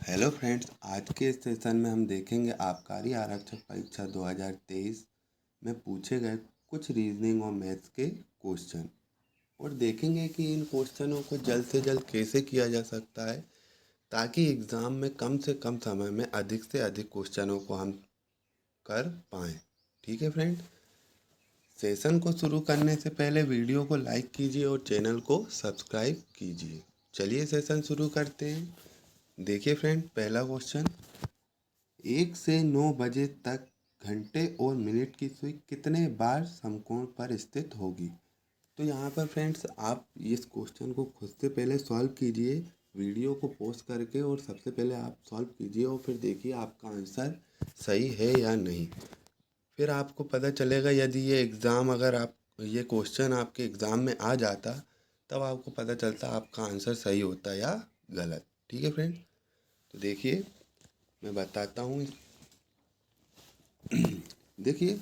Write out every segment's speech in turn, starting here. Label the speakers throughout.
Speaker 1: Hello friends, आज के इस सेशन में हम देखेंगे आबकारी आरक्षक परीक्षा 2023 में पूछे गए कुछ रीजनिंग और मैथ्स के क्वेश्चन और देखेंगे कि इन क्वेश्चनों को जल्द से जल्द कैसे किया जा सकता है ताकि एग्ज़ाम में कम से कम समय में अधिक से अधिक क्वेश्चनों को हम कर पाएँ। ठीक है फ्रेंड, सेशन को शुरू करने से पहले वीडियो को लाइक कीजिए और चैनल को सब्सक्राइब कीजिए। चलिए सेशन शुरू करते हैं। देखिए फ्रेंड, पहला क्वेश्चन, 1 से 9 बजे तक घंटे और मिनट की सुई कितने बार समकोण पर स्थित होगी। तो यहाँ पर फ्रेंड्स आप इस क्वेश्चन को खुद से पहले सॉल्व कीजिए, वीडियो को पॉज करके, और सबसे पहले आप सॉल्व कीजिए और फिर देखिए आपका आंसर सही है या नहीं। फिर आपको पता चलेगा, यदि ये एग्ज़ाम अगर आप ये क्वेश्चन आपके एग्ज़ाम में आ जाता तब आपको पता चलता आपका आंसर सही होता या गलत। ठीक है फ्रेंड, तो देखिए मैं बताता हूँ। देखिए,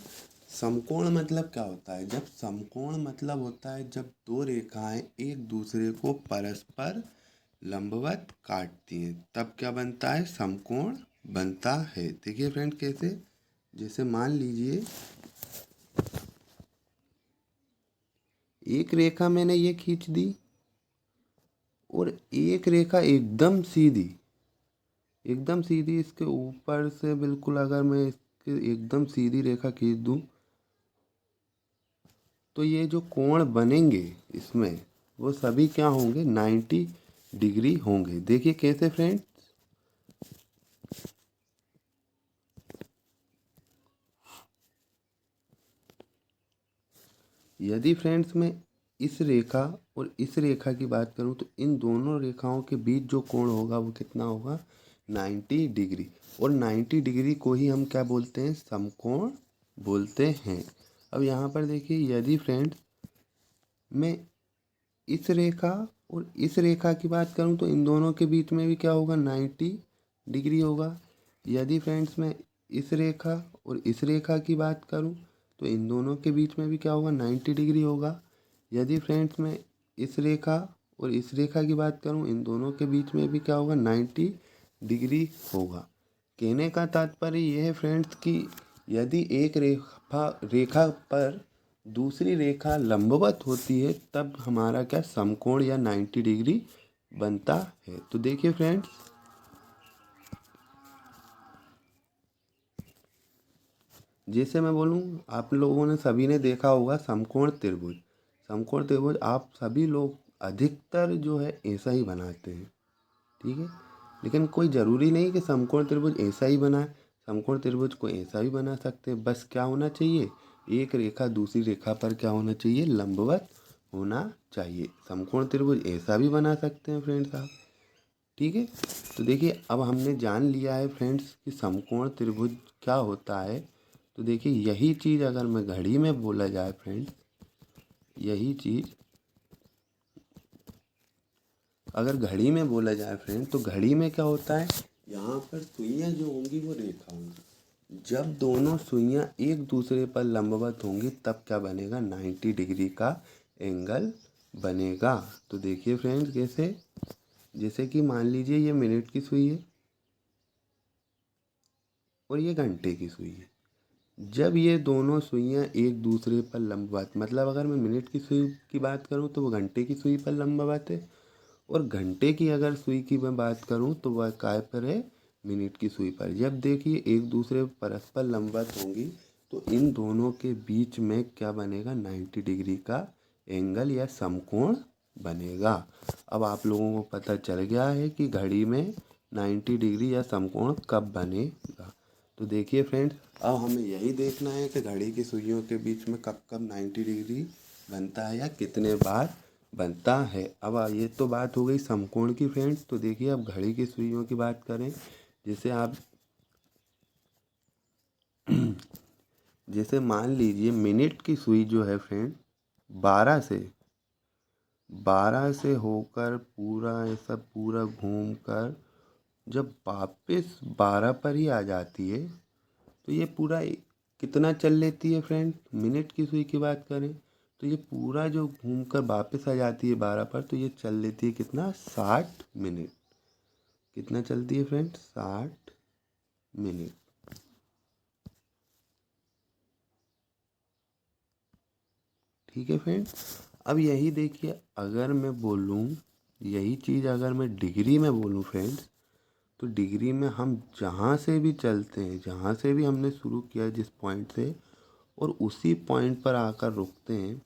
Speaker 1: समकोण मतलब क्या होता है। जब समकोण मतलब होता है जब दो रेखाएं एक दूसरे को परस्पर लंबवत काटती हैं, तब क्या बनता है, समकोण बनता है। देखिए फ्रेंड कैसे, जैसे मान लीजिए एक रेखा मैंने ये खींच दी और एक रेखा एकदम सीधी इसके ऊपर से बिल्कुल, अगर मैं इसके एकदम सीधी रेखा खींच दूं तो ये जो कोण बनेंगे इसमें वो सभी क्या होंगे, 90 डिग्री होंगे। देखिए कैसे फ्रेंड, यदि फ्रेंड्स मैं इस रेखा और इस रेखा की बात करूं तो इन दोनों रेखाओं के बीच जो कोण होगा वो कितना होगा, 90 डिग्री। और 90 डिग्री को ही हम क्या बोलते हैं, समकोण बोलते हैं। अब यहाँ पर देखिए, यदि फ्रेंड्स मैं इस रेखा और इस रेखा की बात करूं तो इन दोनों के बीच में भी क्या होगा, 90 डिग्री होगा। यदि फ्रेंड्स मैं इस रेखा और इस रेखा की बात करूं तो इन दोनों के बीच में भी क्या होगा, 90 डिग्री होगा। यदि फ्रेंड्स मैं इस रेखा और इस रेखा की बात करूं, इन दोनों के बीच में भी क्या होगा, 90 डिग्री होगा। कहने का तात्पर्य यह है फ्रेंड्स कि यदि एक रेखा पर दूसरी रेखा लंबवत होती है तब हमारा क्या, समकोण या 90 डिग्री बनता है। तो देखिए फ्रेंड्स, जैसे मैं बोलूँ, आप लोगों ने सभी ने देखा होगा समकोण त्रिभुज। समकोण त्रिभुज आप सभी लोग अधिकतर जो है ऐसा ही बनाते हैं। ठीक है, लेकिन कोई ज़रूरी नहीं कि समकोण त्रिभुज ऐसा ही बनाए। समकोण त्रिभुज को ऐसा भी बना सकते हैं, बस क्या होना चाहिए, एक रेखा दूसरी रेखा पर क्या होना चाहिए, लंबवत होना चाहिए। समकोण त्रिभुज ऐसा भी बना सकते हैं फ्रेंड्स आप। ठीक है, तो देखिए अब हमने जान लिया है फ्रेंड्स कि समकोण त्रिभुज क्या होता है। तो देखिए यही चीज़ अगर मैं घड़ी में बोला जाए फ्रेंड्स, यही चीज़ अगर घड़ी में बोला जाए फ्रेंड, तो घड़ी में क्या होता है, यहाँ पर सुइयाँ जो होंगी वो रेखा होंगी। जब दोनों सुइयाँ एक दूसरे पर लंबवत होंगी तब क्या बनेगा, 90 डिग्री का एंगल बनेगा। तो देखिए फ्रेंड्स कैसे, जैसे कि मान लीजिए ये मिनट की सुई है और ये घंटे की सुई है। जब ये दोनों सुइयाँ एक दूसरे पर लंबवत, मतलब अगर मैं मिनट की सुई की बात करूँ तो वो घंटे की सुई पर लंबवत है, और घंटे की अगर सुई की मैं बात करूं तो वह काय पर है, मिनट की सुई पर। जब देखिए एक दूसरे परस्पर लंबवत होंगी तो इन दोनों के बीच में क्या बनेगा, 90 डिग्री का एंगल या समकोण बनेगा। अब आप लोगों को पता चल गया है कि घड़ी में 90 डिग्री या समकोण कब बनेगा। तो देखिए फ्रेंड्स, अब हमें यही देखना है कि घड़ी की सुइयों के बीच में कब कब 90 डिग्री बनता है या कितने बार बनता है। अब ये तो बात हो गई समकोण की फ्रेंड्स। तो देखिए अब घड़ी की सुइयों की बात करें, जैसे आप जैसे मान लीजिए मिनट की सुई जो है फ्रेंड, 12 से 12 से होकर पूरा ऐसा पूरा घूम कर जब वापस 12 पर ही आ जाती है तो ये पूरा कितना चल लेती है फ्रेंड, मिनट की सुई की बात करें तो ये पूरा जो घूम कर वापस आ जाती है 12 पर, तो ये चल लेती है कितना, 60 मिनट। कितना चलती है फ्रेंड? 60 मिनट। ठीक है फ्रेंड। अब यही देखिए, अगर मैं बोलूँ यही चीज़ अगर मैं डिग्री में बोलूँ फ्रेंड्स, तो डिग्री में हम जहाँ से भी चलते हैं, जहाँ से भी हमने शुरू किया जिस पॉइंट से, और उसी पॉइंट पर आकर रुकते हैं,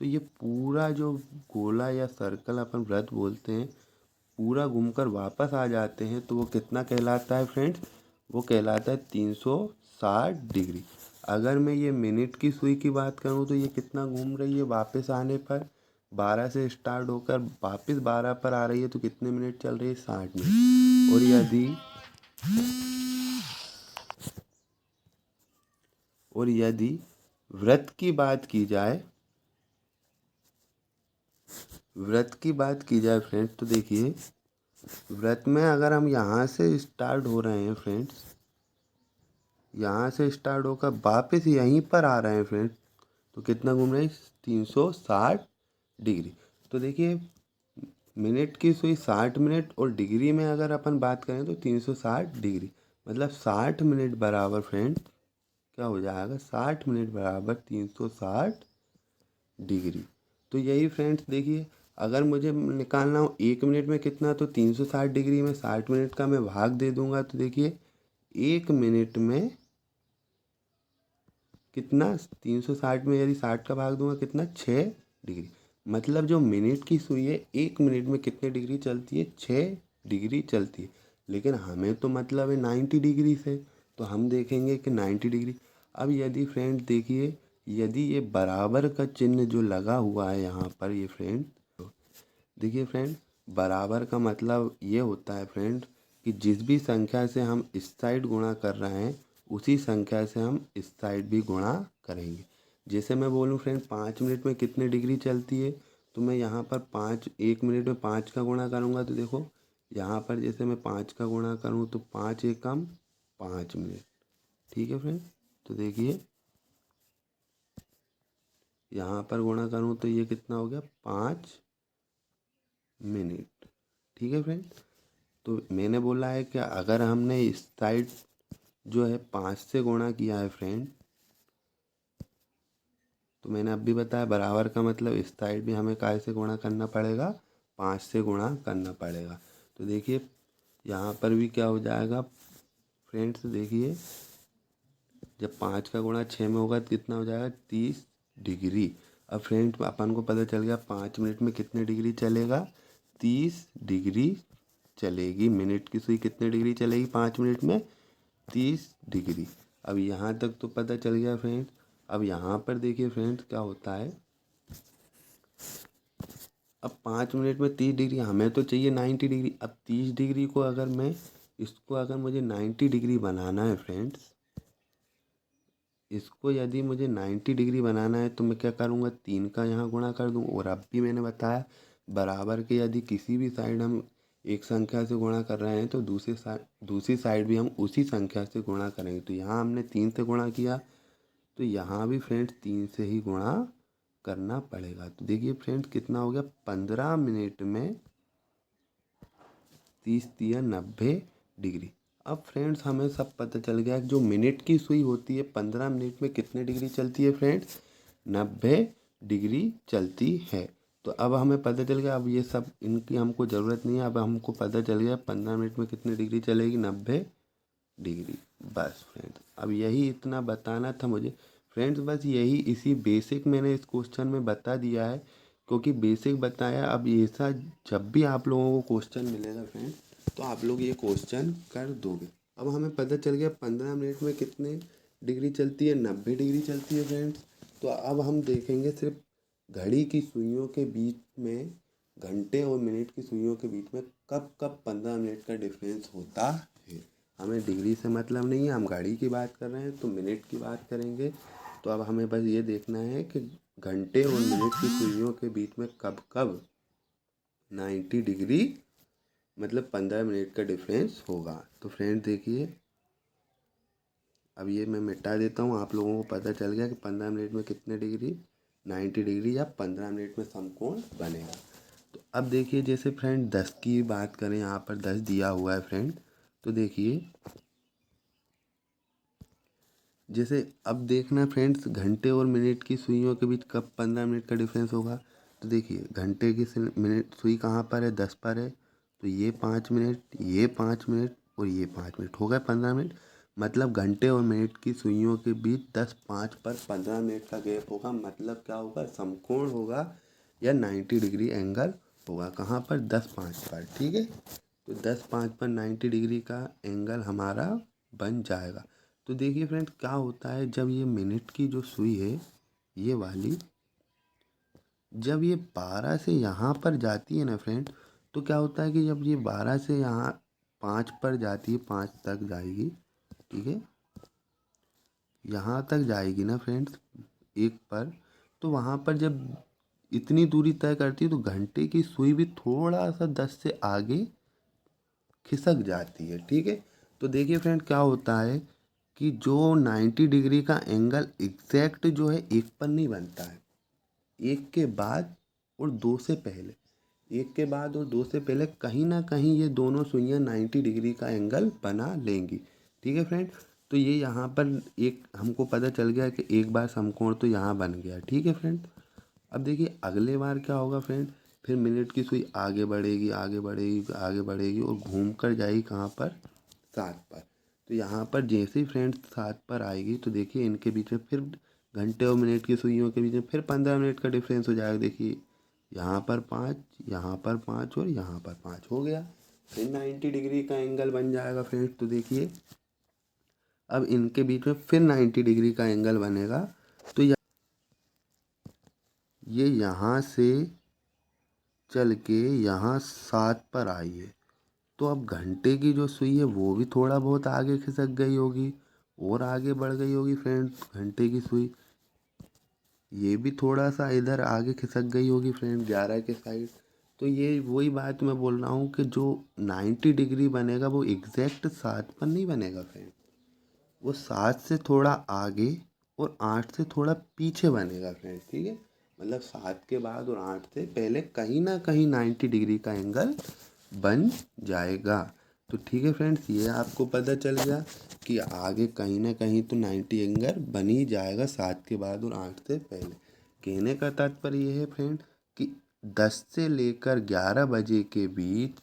Speaker 1: तो ये पूरा जो गोला या सर्कल अपन वृत्त बोलते हैं, पूरा घूमकर वापस आ जाते हैं, तो वो कितना कहलाता है फ्रेंड्स? वो कहलाता है 360 डिग्री। अगर मैं ये मिनट की सुई की बात करूँ तो ये कितना घूम रही है वापस आने पर? 12 से स्टार्ट होकर वापस 12 पर आ रही है, तो कितने मिनट चल रही है? 60 मिनट। और यदि वृत्त की बात की जाए, फ्रेंड्स, तो देखिए, वृत्त में अगर हम यहाँ से स्टार्ट हो रहे हैं फ्रेंड्स, यहाँ से स्टार्ट होकर वापस यहीं पर आ रहे हैं फ्रेंड्स, तो कितना घूम रहे हैं? 360 डिग्री। तो देखिए, मिनट की सुई 60 मिनट, और डिग्री में अगर अपन बात करें तो 360 डिग्री, मतलब 60 मिनट बराबर फ्रेंड्स क्या हो जाएगा? 60 मिनट बराबर 360 डिग्री। तो यही फ्रेंड्स देखिए, अगर मुझे निकालना हो 1 मिनट में कितना, तो 360 डिग्री में 60 मिनट का मैं भाग दे दूंगा, तो देखिए 1 मिनट में कितना? 360 में यदि 60 का भाग दूंगा कितना? 6 डिग्री। मतलब जो मिनट की सुई है 1 मिनट में कितने डिग्री चलती है? 6 डिग्री चलती है। लेकिन हमें तो मतलब है 90 डिग्री से, तो हम देखेंगे कि 90 डिग्री। अब यदि फ्रेंड देखिए, यदि ये बराबर का चिन्ह जो लगा हुआ है यहाँ पर, ये फ्रेंड देखिए फ्रेंड, बराबर का मतलब ये होता है फ्रेंड कि जिस भी संख्या से हम इस साइड गुणा कर रहे हैं, उसी संख्या से हम इस साइड भी गुणा करेंगे। जैसे मैं बोलूँ फ्रेंड 5 मिनट में कितने डिग्री चलती है, तो मैं यहाँ पर 1 मिनट में 5 का गुणा करूँगा, तो देखो यहाँ पर जैसे मैं 5 का गुणा करूँ तो 5 एकम 5 मिनट। ठीक है फ्रेंड। तो देखिए यहाँ पर गुणा करूँ तो ये कितना हो गया? 5 मिनट। ठीक है फ्रेंड। तो मैंने बोला है कि अगर हमने इस साइड जो है 5 से गुणा किया है फ्रेंड, तो मैंने अब भी बताया बराबर का मतलब इस साइड भी हमें काय से गुणा करना पड़ेगा? 5 से गुणा करना पड़ेगा। तो देखिए यहाँ पर भी क्या हो जाएगा फ्रेंड्स? देखिए, जब 5 का गुणा 6 में होगा तो कितना हो जाएगा? 30 डिग्री। अब फ्रेंड्स अपन को पता चल गया 5 मिनट में कितने डिग्री चलेगा? 30 डिग्री चलेगी। मिनट की सुई कितने डिग्री चलेगी 5 मिनट में? 30 डिग्री। अब यहाँ तक तो पता चल गया फ्रेंड्स। अब यहाँ पर देखिए फ्रेंड्स क्या होता है, अब 5 मिनट में 30 डिग्री, हमें तो चाहिए 90 डिग्री। अब 30 डिग्री को अगर मुझे 90 डिग्री बनाना है फ्रेंड्स, इसको यदि मुझे 90 डिग्री बनाना है, तो मैं क्या करूँगा? 3 का यहाँ गुणा कर दूँ। और अब भी मैंने बताया बराबर के यदि किसी भी साइड हम एक संख्या से गुणा कर रहे हैं, तो दूसरी साइड भी हम उसी संख्या से गुणा करेंगे। तो यहाँ हमने 3 से गुणा किया, तो यहाँ भी फ्रेंड्स 3 से ही गुणा करना पड़ेगा। तो देखिए फ्रेंड्स कितना हो गया? 15 मिनट में 30 तिया 90 डिग्री। अब फ्रेंड्स हमें सब पता चल गया कि जो मिनट की सुई होती है 15 मिनट में कितने डिग्री चलती है फ्रेंड्स? 90 डिग्री चलती है। तो अब हमें पता चल गया, अब ये सब इनकी हमको ज़रूरत नहीं है। अब हमको पता चल गया 15 मिनट में कितनी डिग्री चलेगी? 90 डिग्री। बस फ्रेंड्स, अब यही इतना बताना था मुझे फ्रेंड्स। बस यही, इसी बेसिक मैंने इस क्वेश्चन में बता दिया है, क्योंकि बेसिक बताया। अब ऐसा जब भी आप लोगों को क्वेश्चन मिलेगा फ्रेंड्स, तो आप लोग ये क्वेश्चन कर दोगे। अब हमें पता चल गया 15 मिनट में कितने डिग्री चलती है? 90 डिग्री चलती है फ्रेंड्स। तो अब हम देखेंगे सिर्फ घड़ी की सुइयों के बीच में, घंटे और मिनट की सुइयों के बीच में कब कब 15 मिनट का डिफरेंस होता है। हमें डिग्री से मतलब नहीं है, हम घड़ी की बात कर रहे हैं तो मिनट की बात करेंगे। तो अब हमें बस ये देखना है कि घंटे और मिनट की सुइयों के बीच में कब कब 90 डिग्री मतलब 15 मिनट का डिफरेंस होगा। तो फ्रेंड देखिए, अब ये मैं मिटा देता हूँ। आप लोगों को पता चल गया कि 15 मिनट में कितने डिग्री? 90 डिग्री या 15 मिनट में समकोण बनेगा। तो अब देखिए जैसे फ्रेंड 10 की बात करें, यहाँ पर 10 दिया हुआ है फ्रेंड। तो देखिए जैसे अब देखना फ्रेंड्स, घंटे और मिनट की सुइयों के बीच कब 15 मिनट का डिफरेंस होगा। तो देखिए घंटे की मिनट सुई कहाँ पर है, 10 पर है, तो ये 5 मिनट, ये 5 मिनट और ये 5 मिनट, हो गए 15 मिनट। मतलब घंटे और मिनट की सुइयों के बीच 10 5 पर 15 मिनट का गैप होगा। मतलब क्या होगा, समकोण होगा या 90 डिग्री एंगल होगा। कहाँ पर, 10 5 पर। ठीक है, तो 10 5 पर 90 डिग्री का एंगल हमारा बन जाएगा। तो देखिए फ्रेंड क्या होता है, जब ये मिनट की जो सुई है ये वाली, जब ये 12 से यहाँ पर जाती है ना फ्रेंड, तो क्या होता है कि जब ये 12 से यहाँ 5 पर जाती है, 5 तक जाएगी, ठीक है, यहाँ तक जाएगी ना फ्रेंड्स, एक पर, तो वहाँ पर जब इतनी दूरी तय करती है तो घंटे की सुई भी थोड़ा सा 10 से आगे खिसक जाती है। ठीक है, तो देखिए फ्रेंड क्या होता है कि जो 90 डिग्री का एंगल एग्जैक्ट जो है एक पर नहीं बनता है, एक के बाद और दो से पहले, एक के बाद और दो से पहले कहीं ना कहीं ये दोनों सुइयां 90 डिग्री का एंगल बना लेंगी। ठीक है फ्रेंड, तो ये यहाँ पर एक हमको पता चल गया कि एक बार समकोण तो यहाँ बन गया। ठीक है फ्रेंड, अब देखिए अगले बार क्या होगा फ्रेंड, फिर मिनट की सुई आगे बढ़ेगी, आगे बढ़ेगी, आगे बढ़ेगी और घूम कर जाएगी कहाँ पर, 7 पर। तो यहाँ पर जैसे ही फ्रेंड 7 पर आएगी तो देखिए इनके बीच में फिर घंटे और मिनट की सुइयों के बीच में फिर 15 मिनट का डिफरेंस हो जाएगा। देखिए यहाँ पर 5, यहाँ पर 5 और यहाँ पर 5 हो गया, फिर 90 डिग्री का एंगल बन जाएगा फ्रेंड। तो देखिए अब इनके बीच में फिर 90 डिग्री का एंगल बनेगा। तो ये यहाँ से चल के यहाँ 7 पर आई है, तो अब घंटे की जो सुई है वो भी थोड़ा बहुत आगे खिसक गई होगी और आगे बढ़ गई होगी फ्रेंड्स घंटे की सुई, ये भी थोड़ा सा इधर आगे खिसक गई होगी फ्रेंड 11 के साइड। तो ये वही बात मैं बोल रहा हूँ कि जो 90 डिग्री बनेगा वो एग्जैक्ट 7 पर नहीं बनेगा फ्रेंड, वो 7 से थोड़ा आगे और 8 से थोड़ा पीछे बनेगा फ्रेंड। ठीक है, मतलब 7 के बाद और 8 से पहले कहीं ना कहीं 90 डिग्री का एंगल बन जाएगा। तो ठीक है फ्रेंड्स, ये आपको पता चल गया कि आगे कहीं ना कहीं तो 90 एंगल बन ही जाएगा 7 के बाद और 8 से पहले। कहने का तात्पर्य ये है फ्रेंड कि 10 से लेकर 11 बजे के बीच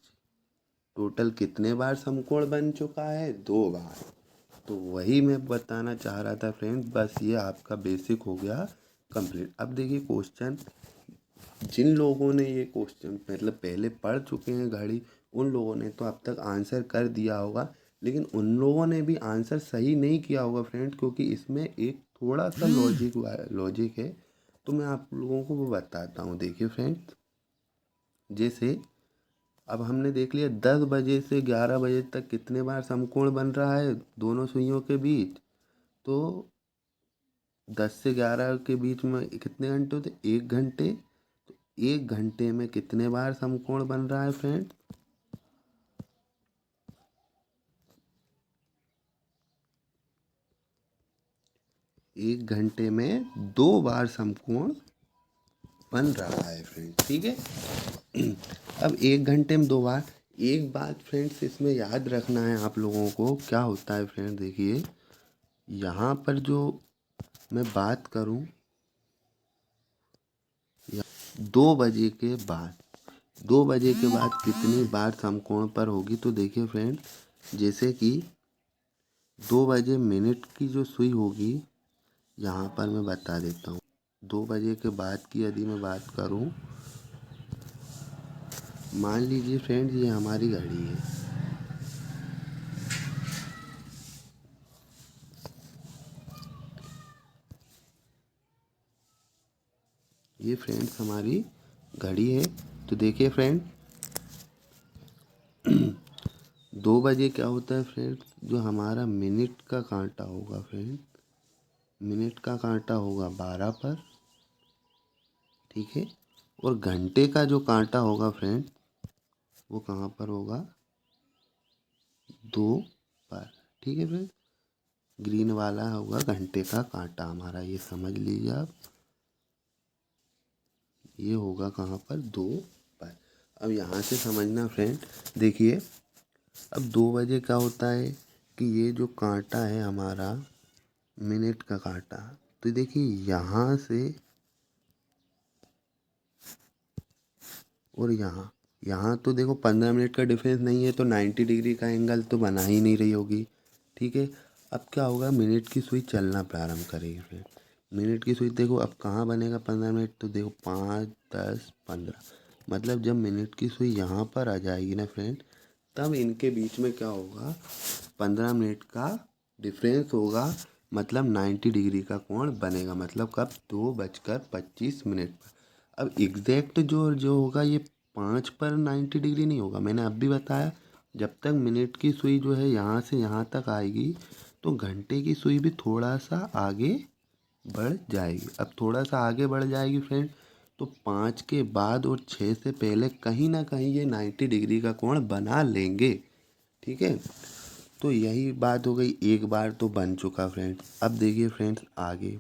Speaker 1: टोटल कितने बार समकोण बन चुका है, 2 बार। तो वही मैं बताना चाह रहा था फ्रेंड्स, बस ये आपका बेसिक हो गया कंप्लीट। अब देखिए क्वेश्चन, जिन लोगों ने ये क्वेश्चन मतलब पहले पढ़ चुके हैं घड़ी, उन लोगों ने तो अब तक आंसर कर दिया होगा, लेकिन उन लोगों ने भी आंसर सही नहीं किया होगा फ्रेंड, क्योंकि इसमें एक थोड़ा सा लॉजिक है। तो मैं आप लोगों को वो बताता हूँ। देखिए फ्रेंड्स, जैसे अब हमने देख लिया 10 बजे से 11 बजे तक कितने बार समकोण बन रहा है दोनों सुइयों के बीच। तो 10 से 11 के बीच में कितने घंटे होते, 1 घंटे। तो 1 घंटे में कितने बार समकोण बन रहा है फ्रेंड, 1 घंटे में 2 बार समकोण बन रहा है फ्रेंड। ठीक है, अब 1 घंटे में 2 बार। एक बात फ्रेंड्स इसमें याद रखना है आप लोगों को, क्या होता है फ्रेंड, देखिए यहाँ पर जो मैं बात करूँ 2 बजे के बाद, 2 बजे के बाद कितनी बार समकोण पर होगी। तो देखिए फ्रेंड, जैसे कि 2 बजे मिनट की जो सुई होगी, यहाँ पर मैं बता देता हूँ। 2 बजे के बाद की यदि मैं बात करूँ, मान लीजिए फ्रेंड्स ये हमारी घड़ी है, ये फ्रेंड्स हमारी घड़ी है। तो देखिए फ्रेंड 2 बजे क्या होता है फ्रेंड, जो हमारा मिनट का कांटा होगा फ्रेंड, मिनट का कांटा होगा 12 पर। ठीक है, और घंटे का जो कांटा होगा फ्रेंड वो कहाँ पर होगा, 2 पर। ठीक है फ्रेंड, ग्रीन वाला होगा घंटे का कांटा हमारा, ये समझ लीजिए आप, ये होगा कहाँ पर, 2 पर। अब यहाँ से समझना फ्रेंड, देखिए अब 2 बजे क्या होता है कि ये जो कांटा है हमारा मिनट का कांटा, तो देखिए यहाँ से और यहाँ तो देखो 15 मिनट का डिफरेंस नहीं है, तो 90 डिग्री का एंगल तो बना ही नहीं रही होगी। ठीक है, अब क्या होगा, मिनट की सुई चलना प्रारंभ करेगी फ्रेंड। मिनट की सुई देखो अब कहाँ बनेगा 15 मिनट, तो देखो 5, 10, 15, मतलब जब मिनट की सुई यहाँ पर आ जाएगी ना फ्रेंड, तब इनके बीच में क्या होगा, 15 मिनट का डिफरेंस होगा, मतलब 90 डिग्री का कोण बनेगा। मतलब कब, 2:25 पर। अब एग्जैक्ट जो जो होगा ये 5 पर 90 डिग्री नहीं होगा। मैंने अब भी बताया, जब तक मिनट की सुई जो है यहाँ से यहाँ तक आएगी, तो घंटे की सुई भी थोड़ा सा आगे बढ़ जाएगी। अब थोड़ा सा आगे बढ़ जाएगी फ्रेंड, तो 5 के बाद और 6 से पहले कहीं ना कहीं ये 90 डिग्री का कोण बना लेंगे। ठीक है, तो यही बात हो गई, एक बार तो बन चुका फ्रेंड्स। अब देखिए फ्रेंड्स आगे,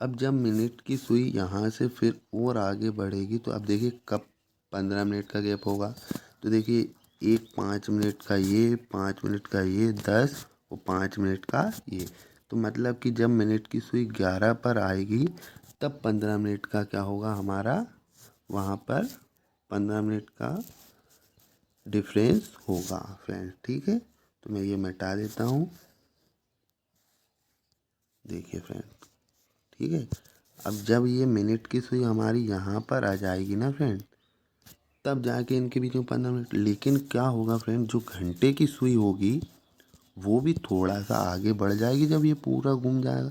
Speaker 1: अब जब मिनट की सुई यहाँ से फिर और आगे बढ़ेगी, तो अब देखिए कब 15 मिनट का गैप होगा, तो देखिए एक 5 मिनट का ये, 5 मिनट का ये, 10 और 5 मिनट का ये। तो मतलब कि जब मिनट की सुई 11 पर आएगी, तब 15 मिनट का क्या होगा हमारा, वहाँ पर 15 मिनट का डिफरेंस होगा फ्रेंड। ठीक है, तो मैं ये मिटा देता हूँ, देखिए फ्रेंड। ठीक है, अब जब ये मिनट की सुई हमारी यहाँ पर आ जाएगी ना फ्रेंड, तब जाके इनके बीच में 15 मिनट। लेकिन क्या होगा फ्रेंड, जो घंटे की सुई होगी वो भी थोड़ा सा आगे बढ़ जाएगी। जब ये पूरा घूम जाएगा,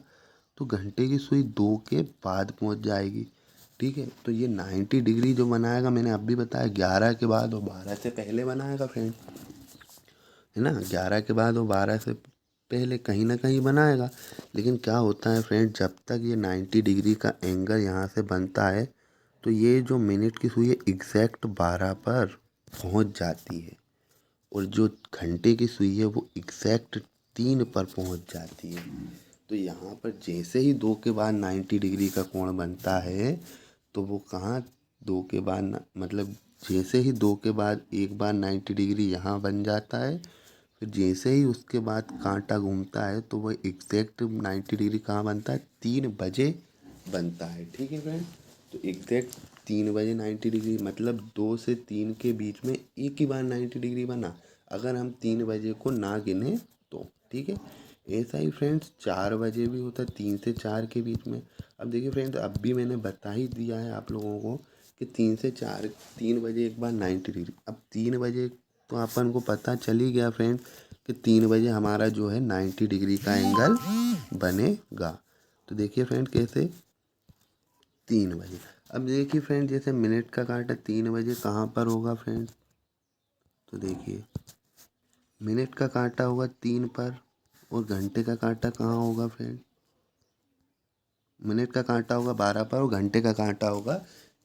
Speaker 1: तो घंटे की सुई 2 के बाद पहुँच जाएगी। ठीक है, तो ये 90 डिग्री जो बनाएगा, मैंने अब भी बताया 11 के बाद और 12 से पहले बनाएगा फ्रेंड, है ना। 11 के बाद और 12 से पहले कहीं ना कहीं बनाएगा। लेकिन क्या होता है फ्रेंड, जब तक ये 90 डिग्री का एंगल यहाँ से बनता है, तो ये जो मिनट की सुई है एग्जैक्ट 12 पर पहुँच जाती है, और जो घंटे की सुई है वो एग्जैक्ट 3 पर पहुँच जाती है। तो यहाँ पर जैसे ही 2 के बाद 90 डिग्री का कोण बनता है, तो वो कहाँ, 2 के बाद मतलब जैसे ही 2 के बाद एक बार 90 डिग्री यहाँ बन जाता है, फिर जैसे ही उसके बाद कांटा घूमता है, तो वो एग्जैक्ट 90 डिग्री कहाँ बनता है, 3 बजे बनता है। ठीक है फ्रेंड, तो एग्जैक्ट 3 बजे 90 डिग्री, मतलब 2 से 3 के बीच में एक ही बार 90 डिग्री बना, अगर हम 3 बजे को ना गिने तो। ठीक है, ऐसा ही फ्रेंड्स 4 बजे भी होता है, 3 से 4 के बीच में। अब देखिए फ्रेंड्स, अब भी मैंने बता ही दिया है आप लोगों को कि 3 से 4, 3 बजे एक बार 90 डिग्री। अब 3 बजे तो अपन को पता चल ही गया फ्रेंड कि 3 बजे हमारा जो है 90 डिग्री का एंगल बनेगा। तो देखिए फ्रेंड कैसे, 3 बजे। अब देखिए फ्रेंड, जैसे मिनट का कांटा 3 बजे कहाँ पर होगा फ्रेंड, तो देखिए मिनट का कांटा होगा 3 पर, और घंटे का कांटा कहाँ होगा फ्रेंड, मिनट का कांटा होगा 12 पर और घंटे का कांटा होगा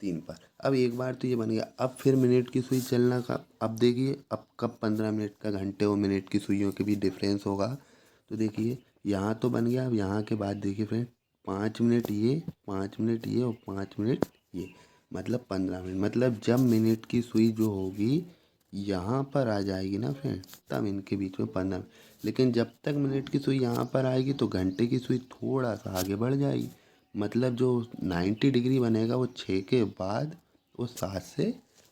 Speaker 1: 3 पर। अब एक बार तो ये बन गया, अब फिर मिनट की सुई चलना का, अब देखिए अब कब 15 मिनट का घंटे और मिनट की सुइयों के बीच डिफरेंस होगा, तो देखिए यहाँ तो बन गया। अब यहाँ के बाद देखिए फ्रेंड, 5 मिनट ये, 5 मिनट ये और 5 मिनट ये, मतलब 15 मिनट। मतलब जब मिनट की सुई जो होगी यहाँ पर आ जाएगी ना फ्रेंड, तब इनके बीच में 15 मिनट। लेकिन जब तक मिनट की सुई यहाँ पर आएगी, तो घंटे की सुई थोड़ा सा आगे बढ़ जाएगी। मतलब जो 90 डिग्री बनेगा वो 6 के बाद वो 7 से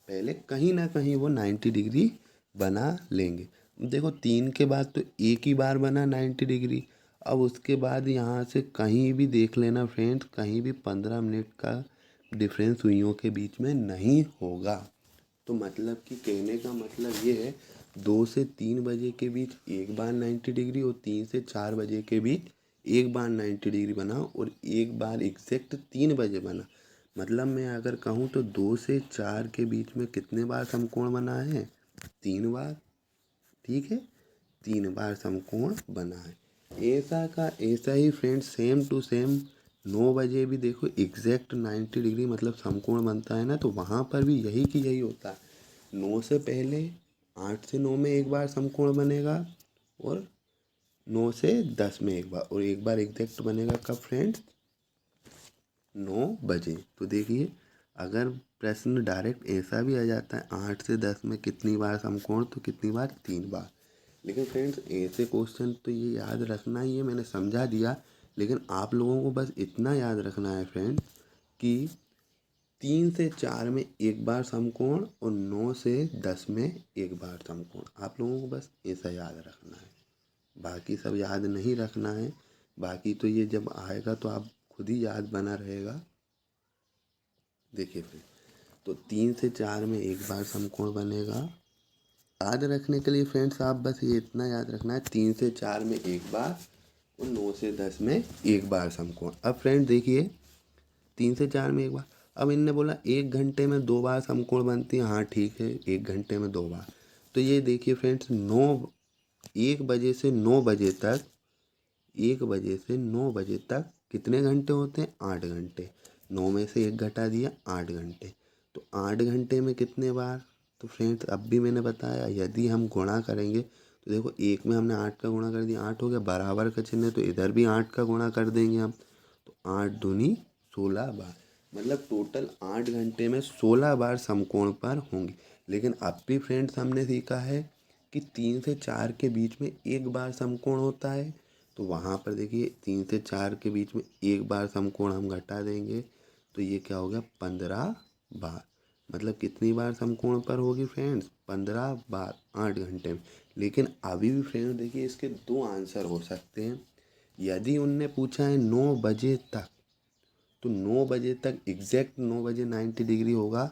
Speaker 1: पहले कहीं ना कहीं वो 90 डिग्री बना लेंगे। देखो 3 के बाद तो एक ही बार बना 90 डिग्री। अब उसके बाद यहाँ से कहीं भी देख लेना फ्रेंड्स, कहीं भी 15 मिनट का डिफरेंस सुइयों के बीच में नहीं होगा। तो मतलब कि कहने का मतलब ये है, 2 से 3 बजे के बीच एक बार 90 डिग्री और 3 से 4 बजे के बीच एक बार 90 डिग्री बना, और एक बार एग्जैक्ट 3 बजे बना। मतलब मैं अगर कहूँ तो 2 से 4 के बीच में कितने बार समकोण बना है, 3 बार। ठीक है, 3 बार समकोण बना है। ऐसा का ऐसा ही फ्रेंड्स, सेम टू सेम 9 बजे भी देखो एग्जैक्ट 90 डिग्री मतलब समकोण बनता है ना, तो वहाँ पर भी यही की यही होता है। 9 से पहले 8 से 9 में एक बार समकोण बनेगा, और 9 से 10 में एक बार, और एक बार एग्जैक्ट बनेगा कब फ्रेंड्स, 9 बजे। तो देखिए अगर प्रश्न डायरेक्ट ऐसा भी आ जाता है 8 से 10 में कितनी बार समकोण, तो कितनी बार, 3 बार। लेकिन फ्रेंड्स ऐसे क्वेश्चन तो ये याद रखना ही है, मैंने समझा दिया, लेकिन आप लोगों को बस इतना याद रखना है फ्रेंड्स कि 3 से 4 में एक बार समकोण और 9 से 10 में एक बार समकोण। आप लोगों को बस ऐसा याद रखना है, बाकी सब याद नहीं रखना है। बाकी तो ये जब आएगा तो आप खुद ही याद बना रहेगा। देखिए फिर तो 3 से 4 में एक बार समकोण बनेगा। याद रखने के लिए फ्रेंड्स आप बस ये इतना याद रखना है, 3 से 4 में एक बार और 9 से 10 में एक बार समकोण। अब फ्रेंड्स देखिए 3 से 4 में एक बार, अब इनने बोला 1 घंटे में 2 बार समकोण बनती है। हाँ ठीक है, 1 घंटे में 2 बार। तो ये देखिए फ्रेंड्स 1 बजे से 9 बजे तक, 1 बजे से 9 बजे तक कितने घंटे होते हैं, 8 घंटे। 9 में से 1 घटा दिया, 8 घंटे। तो 8 घंटे में कितने बार, तो फ्रेंड्स अब भी मैंने बताया यदि हम गुणा करेंगे तो देखो एक में हमने 8 का गुणा कर दिया, 8 हो गया, बराबर का चिन्ह है तो इधर भी 8 का गुणा कर देंगे हम, तो 8 दूनी 16 बार। मतलब टोटल 8 घंटे में 16 बार समकोण पर होंगे। लेकिन अब भी फ्रेंड्स हमने सीखा है कि 3 से 4 के बीच में एक बार समकोण होता है, तो वहाँ पर देखिए 3 से 4 के बीच में एक बार समकोण हम घटा देंगे, तो ये क्या हो गया, 15 बार। मतलब कितनी बार समकोण पर होगी फ्रेंड्स, 15 बार 8 घंटे में। लेकिन अभी भी फ्रेंड्स देखिए इसके दो आंसर हो सकते हैं। यदि उनने पूछा है 9 बजे तक, तो 9 बजे तक एग्जैक्ट 9 बजे 90 डिग्री होगा,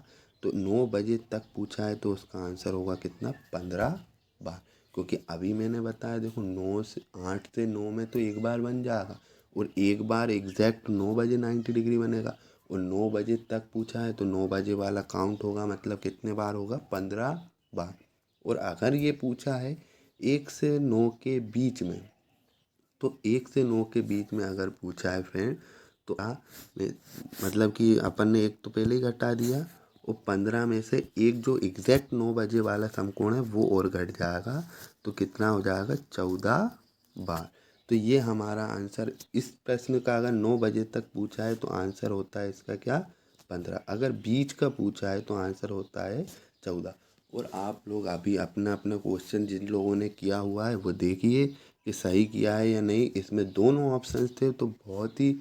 Speaker 1: तो 9 बजे तक पूछा है तो उसका आंसर होगा कितना, 15 बार। क्योंकि अभी मैंने बताया देखो 8 से 9 में तो एक बार बन जाएगा, और एक बार एग्जैक्ट 9 बजे 90 डिग्री बनेगा, और 9 बजे तक पूछा है तो 9 बजे वाला काउंट होगा, मतलब कितने बार होगा, 15 बार। और अगर ये पूछा है 1 से 9 के बीच में, तो 1 से 9 के बीच में अगर पूछा है फ्रेंड, तो मतलब कि अपन ने एक तो पहले ही घटा दिया, और 15 में से एक जो एग्जैक्ट 9 बजे वाला समकोण है वो और घट जाएगा, तो कितना हो जाएगा, 14 बार। तो ये हमारा आंसर इस प्रश्न का, अगर 9 बजे तक पूछा है तो आंसर होता है इसका क्या, 15। अगर बीच का पूछा है तो आंसर होता है 14। और आप लोग अभी अपना अपना क्वेश्चन जिन लोगों ने किया हुआ है वो देखिए कि सही किया है या नहीं। इसमें दोनों ऑप्शंस थे तो बहुत ही,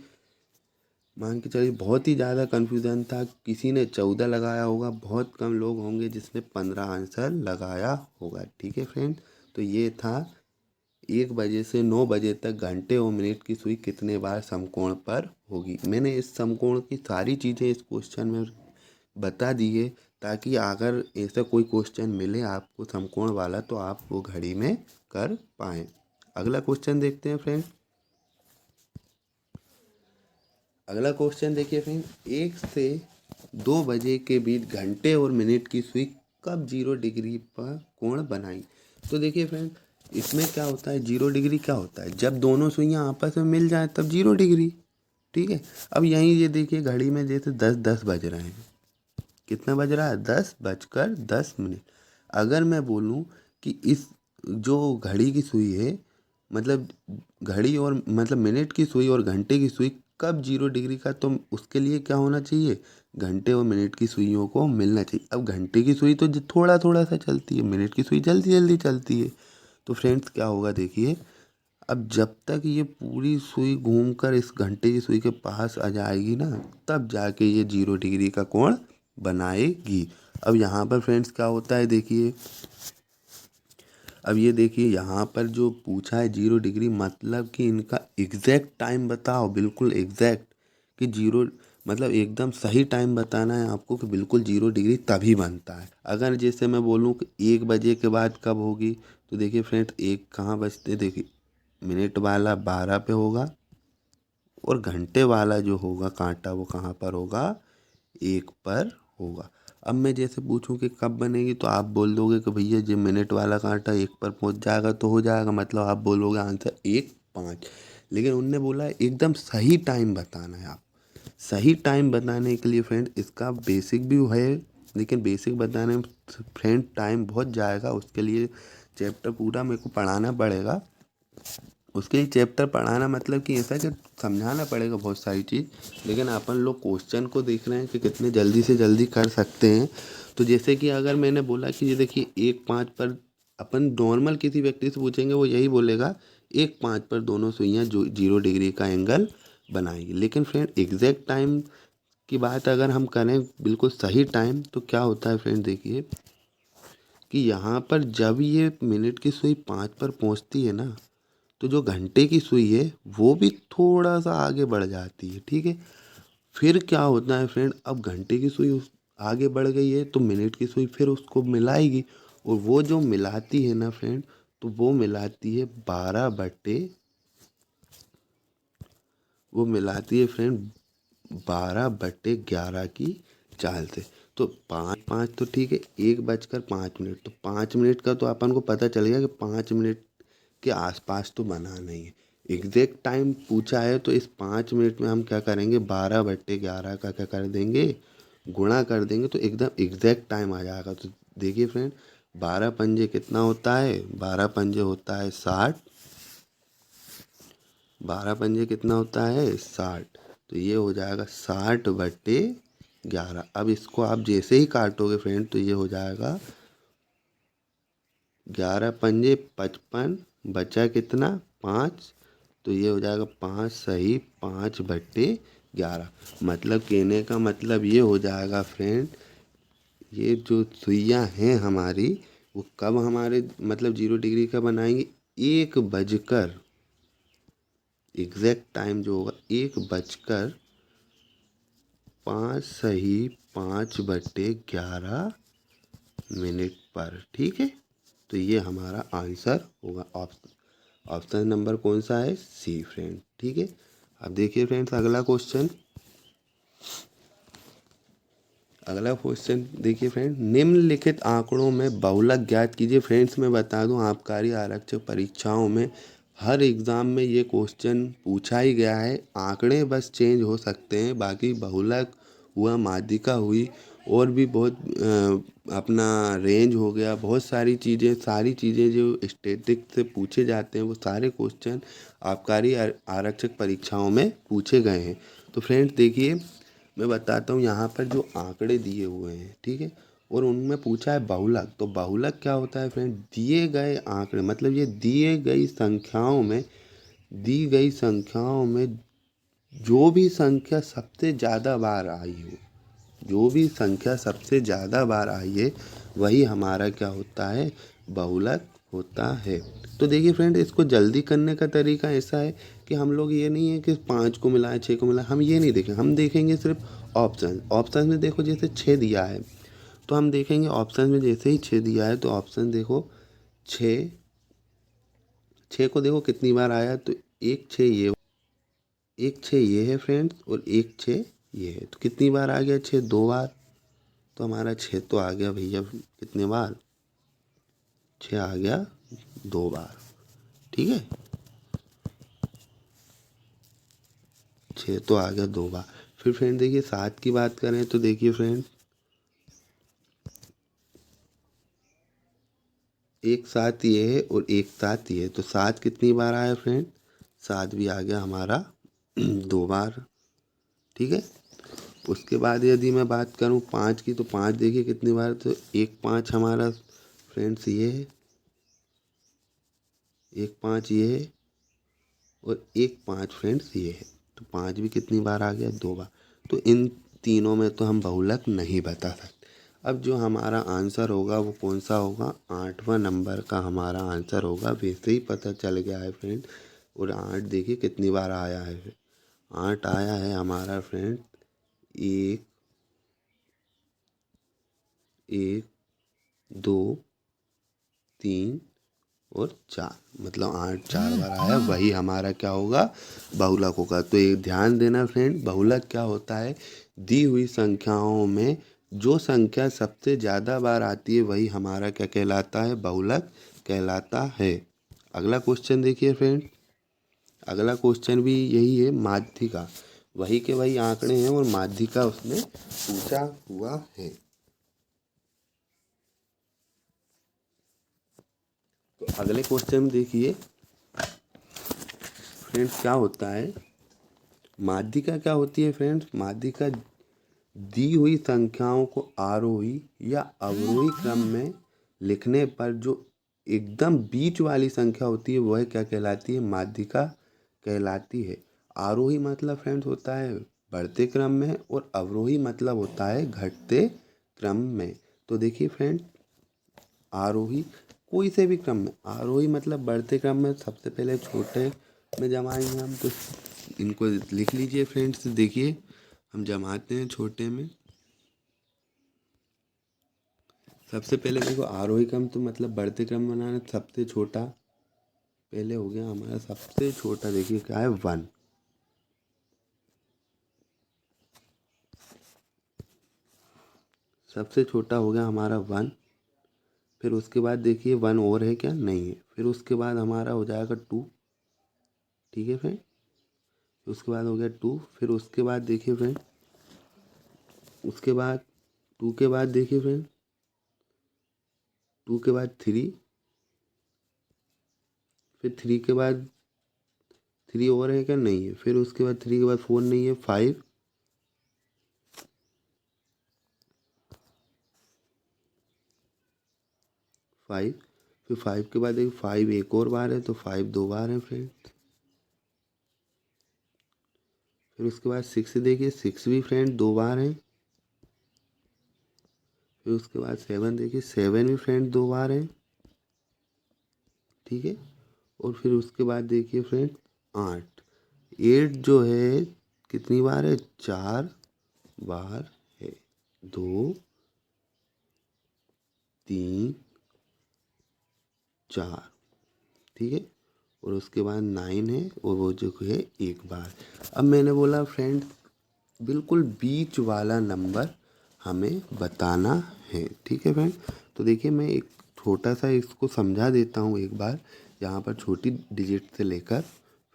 Speaker 1: मान के चलिए बहुत ही ज़्यादा कन्फ्यूज़न था। किसी ने 14 लगाया होगा, बहुत कम लोग होंगे जिसने 15 आंसर लगाया होगा। ठीक है फ्रेंड, तो ये था 1 बजे से 9 बजे तक घंटे और मिनट की सुई कितने बार समकोण पर होगी। मैंने इस समकोण की सारी चीज़ें इस क्वेश्चन में बता दी है, ताकि अगर ऐसा कोई क्वेश्चन मिले आपको समकोण वाला तो आप वो घड़ी में कर पाएँ। अगला क्वेश्चन देखते हैं फ्रेंड। अगला क्वेश्चन देखिए फ्रेंड, 1 से 2 बजे के बीच घंटे और मिनट की सुई कब 0 डिग्री पर कोण बनाई। तो देखिए फ्रेंड इसमें क्या होता है, 0 डिग्री क्या होता है, जब दोनों सुइयां आपस में मिल जाए तब 0 डिग्री। ठीक है, अब यहीं ये देखिए घड़ी में जैसे 10:10 बज रहे हैं, कितना बज रहा है, 10:10। अगर मैं बोलूँ कि इस जो घड़ी की सुई है, मतलब घड़ी और मतलब मिनट की सुई और घंटे की सुई कब 0 डिग्री का, तो उसके लिए क्या होना चाहिए, घंटे और मिनट की सुइयों को मिलना चाहिए। अब घंटे की सुई तो थोड़ा थोड़ा सा चलती है, मिनट की सुई जल्दी जल्दी चलती है। तो फ्रेंड्स क्या होगा देखिए, अब जब तक ये पूरी सुई घूमकर इस घंटे की सुई के पास आ जाएगी ना, तब जाके ये 0 डिग्री का कोण बनाएगी। अब यहाँ पर फ्रेंड्स क्या होता है देखिए, अब ये देखिए यहाँ पर जो पूछा है 0 डिग्री, मतलब कि इनका एग्जैक्ट टाइम बताओ, बिल्कुल एग्जैक्ट, कि जीरो मतलब एकदम सही टाइम बताना है आपको कि बिल्कुल 0 डिग्री तभी बनता है। अगर जैसे मैं बोलूँ कि 1 बजे के बाद कब होगी, तो देखिए फ्रेंड्स एक कहाँ बजते, देखिए मिनट वाला 12 पे होगा, और घंटे वाला जो होगा कांटा वो कहाँ पर होगा, 1 पर होगा। अब मैं जैसे पूछूं कि कब बनेगी, तो आप बोल दोगे कि भैया जब मिनट वाला कांटा 1 पर पहुंच जाएगा तो हो जाएगा, मतलब आप बोलोगे आंसर 1:05। लेकिन उनने बोला है एकदम सही टाइम बताना है। आप सही टाइम बताने के लिए फ्रेंड इसका बेसिक भी है, लेकिन बेसिक बताने में फ्रेंड टाइम बहुत जाएगा, उसके लिए चैप्टर पूरा मेरे को पढ़ाना पड़ेगा। उसके लिए चैप्टर पढ़ाना मतलब कि ऐसा कि समझाना पड़ेगा बहुत सारी चीज़, लेकिन अपन लोग क्वेश्चन को देख रहे हैं कि कितने जल्दी से जल्दी कर सकते हैं। तो जैसे कि अगर मैंने बोला कि ये देखिए 1-5 पर अपन नॉर्मल किसी व्यक्ति से पूछेंगे वो यही बोलेगा 1-5 पर दोनों सुइयाँ जो 0 डिग्री का एंगल बनाएगी। लेकिन फ्रेंड एग्जैक्ट टाइम की बात अगर हम करें, बिल्कुल सही टाइम, तो क्या होता है फ्रेंड देखिए कि यहाँ पर जब ये मिनट की सुई 5 पर पहुँचती है ना, तो जो घंटे की सुई है वो भी थोड़ा सा आगे बढ़ जाती है। ठीक है, फिर क्या होता है फ्रेंड, अब घंटे की सुई आगे बढ़ गई है तो मिनट की सुई फिर उसको मिलाएगी, और वो जो मिलाती है ना फ्रेंड, तो वो मिलाती है 12/11 की चाल से। तो 5 तो ठीक है, 1:05 तो 5 मिनट का तो अपन को पता चल गया कि 5 मिनट के आसपास तो बनाना ही है। एग्जैक्ट टाइम पूछा है तो इस 5 मिनट में हम क्या करेंगे, 12/11 का क्या कर देंगे, गुणा कर देंगे, तो एकदम एग्जैक्ट टाइम आ जाएगा। तो देखिए फ्रेंड, 12 पंजे कितना होता है, 12 पंजे होता है 60। 12 पंजे कितना होता है, 60। तो ये हो जाएगा 60/11। अब इसको आप जैसे ही काटोगे फ्रेंड तो ये हो जाएगा 11 पंजे 55, बचा कितना, 5। तो ये हो जाएगा 5 सही 5/11। मतलब कहने का मतलब ये हो जाएगा फ्रेंड, ये जो सुइयाँ हैं हमारी, वो कब हमारे मतलब 0 डिग्री का बनाएंगे, 1 बजकर, एग्जैक्ट टाइम जो होगा 1 बजकर 5 सही 5/11 पर। ठीक है, तो ये हमारा आंसर होगा। ऑप्शन नंबर कौन सा है, सी फ्रेंड। ठीक है, अब देखिए फ्रेंड्स अगला क्वेश्चन देखिए फ्रेंड, निम्नलिखित आंकड़ों में बहुलक ज्ञात कीजिए। फ्रेंड्स मैं बता दूं, आबकारी आरक्षक परीक्षाओं में हर एग्ज़ाम में ये क्वेश्चन पूछा ही गया है। आंकड़े बस चेंज हो सकते हैं, बाकी बहुलक हुआ, माध्यिका हुई, और भी बहुत अपना रेंज हो गया, बहुत सारी चीज़ें जो स्टैटिक से पूछे जाते हैं वो सारे क्वेश्चन आबकारी आरक्षक परीक्षाओं में पूछे गए हैं। तो फ्रेंड्स देखिए, मैं बताता हूँ यहाँ पर जो आंकड़े दिए हुए हैं, ठीक है, और उनमें पूछा है बहुलक। तो बहुलक क्या होता है फ्रेंड, दिए गए आंकड़े, मतलब ये दी गई संख्याओं में जो भी संख्या सबसे ज़्यादा बार आई हो, जो भी संख्या सबसे ज़्यादा बार आई है वही हमारा क्या होता है, बहुलक होता है। तो देखिए फ्रेंड, इसको जल्दी करने का तरीका ऐसा है कि हम लोग ये नहीं है कि 5 को मिलाएं 6 को मिलाएं, हम ये नहीं देखें, हम देखेंगे सिर्फ ऑप्शन में। देखो जैसे 6 दिया है तो हम देखेंगे ऑप्शन में, जैसे ही 6 दिया है तो ऑप्शन देखो 6, 6 को देखो कितनी बार आया, तो एक 6 ये है फ्रेंड्स, और एक 6 ये है, तो कितनी बार आ गया 6, 2 बार। तो हमारा 6 तो आ गया भैया कितने बार, 6 आ गया 2 बार। ठीक है, 6 तो आ गया 2 बार। फिर फ्रेंड देखिए 7 की बात करें तो देखिए फ्रेंड, एक 7 ये है और एक 7 ये है, तो 7 कितनी बार आया फ्रेंड, 7 भी आ गया हमारा 2 बार। ठीक है, उसके बाद यदि मैं बात करूं 5 की, तो 5 देखिए कितनी बार, तो एक 5 हमारा फ्रेंड्स ये है, एक 5 ये है, और एक 5 फ्रेंड्स ये है, तो 5 भी कितनी बार आ गया, 2 बार। तो इन तीनों में तो हम बहुलक नहीं बता सकते। अब जो हमारा आंसर होगा वो कौन सा होगा, 8वां नंबर का हमारा आंसर होगा। वैसे ही पता चल गया है फ्रेंड, और 8 देखिए कितनी बार आया है, 8 आया है हमारा फ्रेंड, एक, एक, 2, 3 और 4, मतलब 8 4 बार आया, वही हमारा क्या होगा, बहुलक होगा। तो ये ध्यान देना फ्रेंड, बहुलक क्या होता है, दी हुई संख्याओं में जो संख्या सबसे ज़्यादा बार आती है वही हमारा क्या कहलाता है, बहुलक कहलाता है। अगला क्वेश्चन देखिए फ्रेंड, अगला क्वेश्चन भी यही है, माध्यिका, वही के वही आंकड़े हैं और माध्यिका उसमें पूछा हुआ है। तो अगले क्वेश्चन में देखिए, फ्रेंड्स क्या होता है, माध्यिका क्या होती है फ्रेंड्स, माध्यिका दी हुई संख्याओं को आरोही या अवरोही क्रम में लिखने पर जो एकदम बीच वाली संख्या होती है वह क्या कहलाती है, माध्यिका कहलाती है। आरोही मतलब फ्रेंड्स होता है बढ़ते क्रम में और अवरोही मतलब होता है घटते क्रम में। तो देखिए फ्रेंड, आरोही कोई से भी क्रम में, आरोही मतलब बढ़ते क्रम में सबसे पहले छोटे में जमाएंगे हम, तो इनको लिख लीजिए फ्रेंड्स। देखिए हम जमाते हैं छोटे में। सबसे पहले देखो आरोही क्रम तो मतलब बढ़ते क्रम बनाना, सबसे छोटा पहले हो गया हमारा, सबसे छोटा देखिए क्या है 1। सबसे छोटा हो गया हमारा 1। फिर उसके बाद देखिए 1 और है क्या, नहीं है। फिर उसके बाद हमारा हो जाएगा 2। ठीक है फ्रेंड, उसके बाद हो गया 2। फिर उसके बाद देखिए फ्रेंड, उसके बाद 2 के बाद देखिए फ्रेंड, 2 के बाद 3। फिर 3 के बाद 3 और है क्या, नहीं है। फिर उसके बाद 3 के बाद 4 नहीं है, 5। 5। फिर 5 के बाद देखिए 5 एक और बार है, तो 5 दो बार है फ्रेंड। फिर उसके बाद 6 देखिए, 6 भी फ्रेंड दो बार है। फिर उसके बाद 7 देखिए, 7 भी फ्रेंड दो बार है। ठीक है। और फिर उसके बाद देखिए फ्रेंड 8। 8 जो है कितनी बार है, 4 बार है। 2 3 4। ठीक है। और उसके बाद 9 है, और वो जो है एक बार। अब मैंने बोला फ्रेंड बिल्कुल बीच वाला नंबर हमें बताना है। ठीक है फ्रेंड, तो देखिए मैं एक छोटा सा इसको समझा देता हूँ एक बार, यहाँ पर छोटी डिजिट से लेकर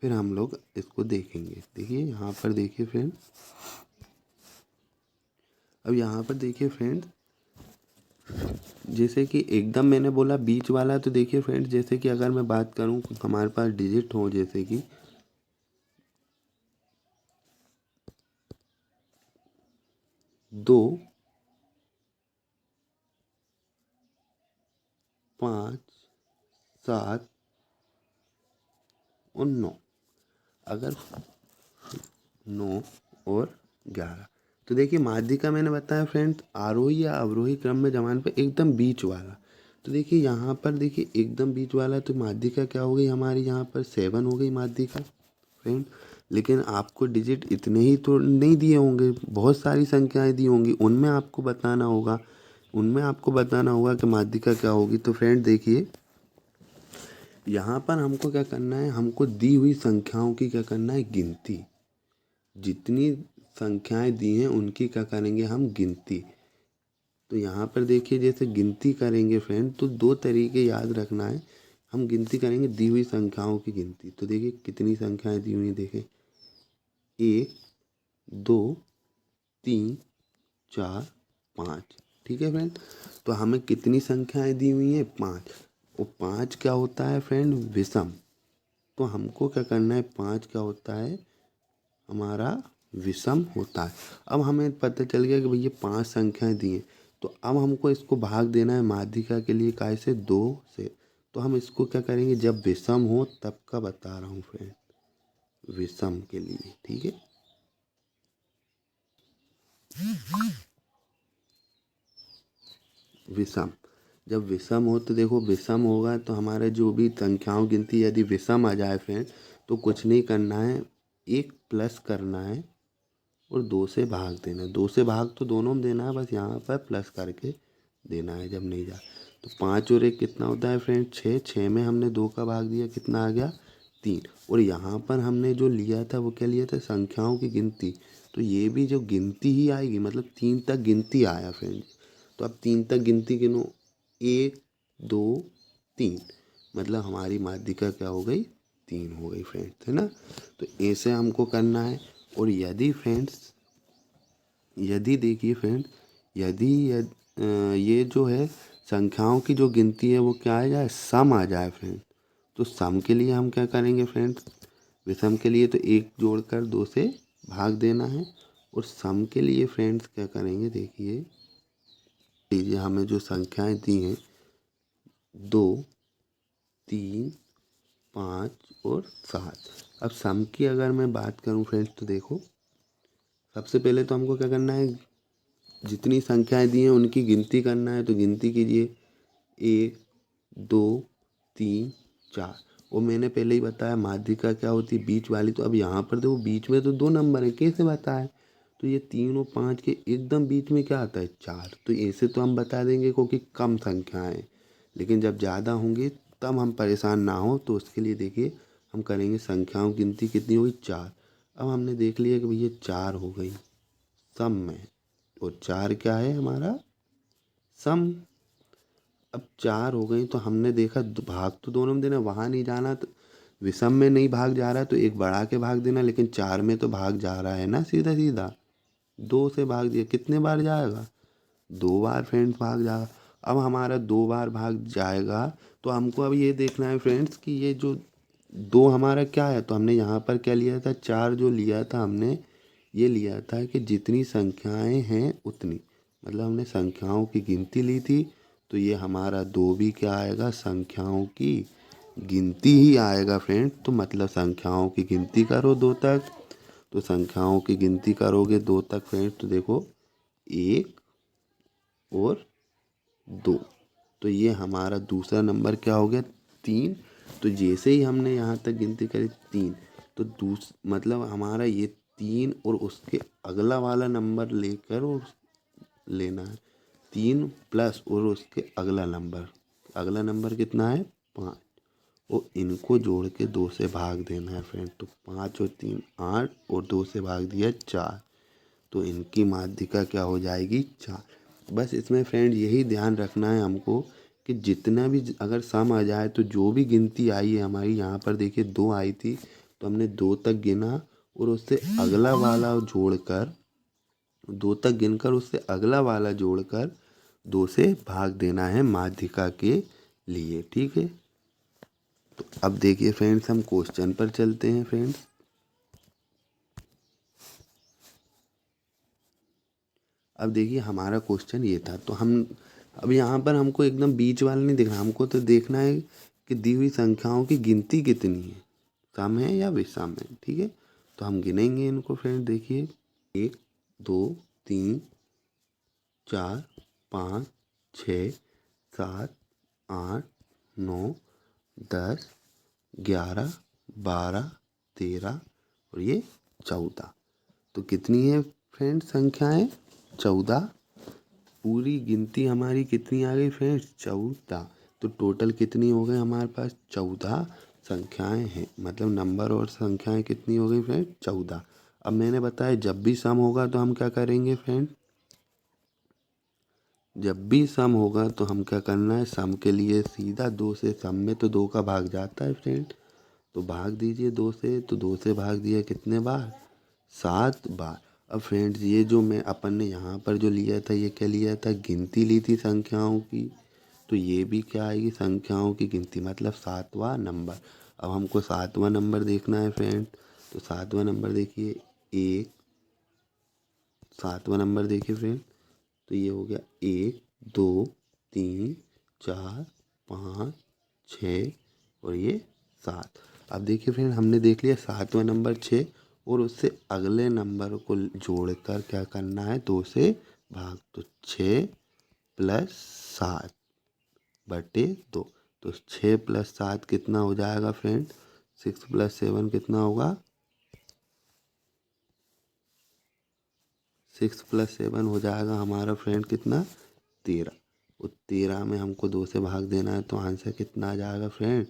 Speaker 1: फिर हम लोग इसको देखेंगे। देखिए यहाँ पर देखिए फ्रेंड, अब यहाँ पर देखिए फ्रेंड, जैसे कि एकदम मैंने बोला बीच वाला, तो देखिए फ्रेंड जैसे कि अगर मैं बात करूँ हमारे पास डिजिट हो, जैसे कि 2 5 7 और 9, अगर 9 और 11, तो देखिए माध्यिका मैंने बताया फ्रेंड्स आरोही या अवरोही क्रम में जमाने पर एकदम बीच वाला। तो देखिए यहाँ पर देखिए एकदम बीच वाला, तो माध्यिका क्या हो गई हमारी, यहाँ पर 7 हो गई माध्यिका फ्रेंड। लेकिन आपको डिजिट इतने ही तो नहीं दिए होंगे, बहुत सारी संख्याएं दी होंगी, उनमें आपको बताना होगा कि माध्यिका क्या होगी। तो फ्रेंड देखिए यहाँ पर हमको क्या करना है, हमको दी हुई संख्याओं की क्या करना है, गिनती। जितनी संख्याएं दी हैं उनकी क्या करेंगे हम, गिनती। तो यहाँ पर देखिए जैसे गिनती करेंगे फ्रेंड, तो दो तरीके याद रखना है। हम गिनती करेंगे दी हुई संख्याओं की गिनती। तो देखिए कितनी संख्याएं दी हुई हैं, देखें 1 2 3 4 5। ठीक है फ्रेंड, तो हमें कितनी संख्याएं दी हुई हैं, 5। और 5 क्या होता है फ्रेंड, विषम। तो हमको क्या करना है, 5 क्या होता है हमारा, विषम होता है। अब हमें पता चल गया कि भैया 5 संख्याएं दी हैं, तो अब हमको इसको भाग देना है माध्यिका के लिए, काय से, 2 से। तो हम इसको क्या करेंगे, जब विषम हो तब का बता रहा हूँ फ्रेंड, विषम के लिए। ठीक है, विषम, जब विषम हो तो देखो विषम होगा तो हमारे जो भी संख्याओं गिनती यदि विषम आ जाए फ्रेंड, तो कुछ नहीं करना है, एक प्लस करना है और 2 से भाग देना है। 2 से भाग तो दोनों में देना है, बस यहाँ पर प्लस करके देना है जब नहीं जा। तो 5 और 1 कितना होता है फ्रेंड, 6। 6 में हमने 2 का भाग दिया, कितना आ गया, 3। और यहाँ पर हमने जो लिया था वो क्या लिया था, संख्याओं की गिनती। तो ये भी जो गिनती ही आएगी, मतलब 3 तक गिनती आया फ्रेंड। तो अब 3 तक गिनती गिनो, 1 2 3, मतलब हमारी माध्यिका क्या हो गई, 3 हो गई फ्रेंड्स, है ना। तो ऐसे हमको करना है। और यदि फ्रेंड्स, यदि देखिए फ्रेंड, यदि ये जो है संख्याओं की जो गिनती है वो क्या आ जाए, सम आ जाए फ्रेंड, तो सम के लिए हम क्या करेंगे फ्रेंड्स, विषम के लिए तो 1 जोड़कर 2 से भाग देना है, और सम के लिए फ्रेंड्स क्या करेंगे, देखिए लीजिए हमें जो संख्याएं दी हैं 2, 3, 5 और 7। अब सम की अगर मैं बात करूं फ्रेंड्स तो देखो, सबसे पहले तो हमको क्या करना है, जितनी संख्याएं दी हैं उनकी गिनती करना है। तो गिनती कीजिए 1, 2, 3, 4। और मैंने पहले ही बताया माध्यिका क्या होती है, बीच वाली। तो अब यहाँ पर देखो बीच में तो 2 नंबर है, कैसे बताए, तो ये 3 और 5 के एकदम बीच में क्या आता है, 4। तो ऐसे तो हम बता देंगे क्योंकि कम संख्याएं हैं, लेकिन जब ज़्यादा होंगे तब हम परेशान ना हो। तो उसके लिए देखिए हम करेंगे संख्याओं की गिनती कितनी होगी, 4। अब हमने देख लिया कि भैया 4 हो गई सम में, और 4 क्या है हमारा सम। अब 4 हो गई तो हमने देखा भाग तो दोनों में देना, वहाँ नहीं जाना, तो विषम में नहीं भाग जा रहा है तो एक बढ़ा के भाग देना, लेकिन 4 में तो भाग जा रहा है ना सीधा सीधा। 2 से भाग दिया, कितने बार जाएगा, 2 बार फ्रेंड्स भाग जाएगा। अब हमारा 2 बार भाग जाएगा, तो हमको अब ये देखना है फ्रेंड्स कि ये जो 2 हमारा क्या है। तो हमने यहाँ पर क्या लिया था, 4 जो लिया था हमने, ये लिया था कि जितनी संख्याएं हैं उतनी, मतलब हमने संख्याओं की गिनती ली थी। तो ये हमारा 2 भी क्या आएगा, संख्याओं की गिनती ही आएगा फ्रेंड। तो मतलब संख्याओं की गिनती करो 2 तक। तो संख्याओं की गिनती करोगे 2 तक फ्रेंड, तो देखो 1 और 2। तो ये हमारा दूसरा नंबर क्या हो गया, 3। तो जैसे ही हमने यहाँ तक गिनती करी 3, तो मतलब हमारा ये 3 और उसके अगला वाला नंबर लेकर और लेना है, 3 प्लस और उसके अगला नंबर कितना है, 5। और इनको जोड़ के 2 से भाग देना है फ्रेंड। तो 5 और 3 8, और 2 से भाग दिया 4। तो इनकी माध्यिका क्या हो जाएगी, 4। बस इसमें फ्रेंड यही ध्यान रखना है हमको कि जितना भी अगर सम आ जाए तो जो भी गिनती आई है हमारी, यहाँ पर देखिए 2 आई थी तो हमने 2 तक गिना, और उससे अगला वाला जोड़कर 2 तक गिनकर उससे अगला वाला जोड़कर 2 से भाग देना है माध्यिका के लिए, ठीक है। तो अब देखिए फ्रेंड्स हम क्वेश्चन पर चलते हैं फ्रेंड्स। अब देखिए हमारा क्वेश्चन ये था, तो हम अब यहाँ पर हमको एकदम बीच वाला नहीं देखना, हमको तो देखना है कि दी हुई संख्याओं की गिनती कितनी है, सम है या विषम है, ठीक है। तो हम गिनेंगे इनको फ्रेंड, देखिए 1, 2, 3, 4, 5, 6, 7, 8, 9, 10, 11, 12, 13 और ये 14। तो कितनी है फ्रेंड संख्याएं, 14। पूरी गिनती हमारी कितनी आ गई फ्रेंड्स, 14। तो टोटल कितनी हो गई हमारे पास, 14 संख्याएं हैं, मतलब नंबर और संख्याएं कितनी हो गई फ्रेंड, 14। अब मैंने बताया जब भी सम होगा तो हम क्या करेंगे फ्रेंड, जब भी सम होगा तो हम क्या करना है, सम के लिए सीधा 2 से, सम में तो 2 का भाग जाता है फ्रेंड, तो भाग दीजिए 2 से। तो 2 से भाग दिया कितने बार, 7 बार। अब फ्रेंड्स ये जो मैं अपन ने यहाँ पर जो लिया था, ये क्या लिया था, गिनती ली थी संख्याओं की। तो ये भी क्या आएगी, संख्याओं की गिनती, मतलब 7वां नंबर। अब हमको 7वां नंबर देखना है फ्रेंड। तो 7वां नंबर देखिए 1, 7वां नंबर देखिए फ्रेंड, तो ये हो गया 1, 2, 3, 4, 5, 6 और ये 7। अब देखिए फ्रेंड हमने देख लिया 7वां नंबर 6, और उससे अगले नंबर को जोड़कर क्या करना है, 2 से भाग। तो 6 प्लस 7 बटे 2। तो 6 प्लस 7 कितना हो जाएगा फ्रेंड, 6 प्लस 7 कितना होगा, 6 प्लस 7 हो जाएगा हमारा फ्रेंड कितना, 13। और 13 में हमको 2 से भाग देना है, तो आंसर कितना आ जाएगा फ्रेंड,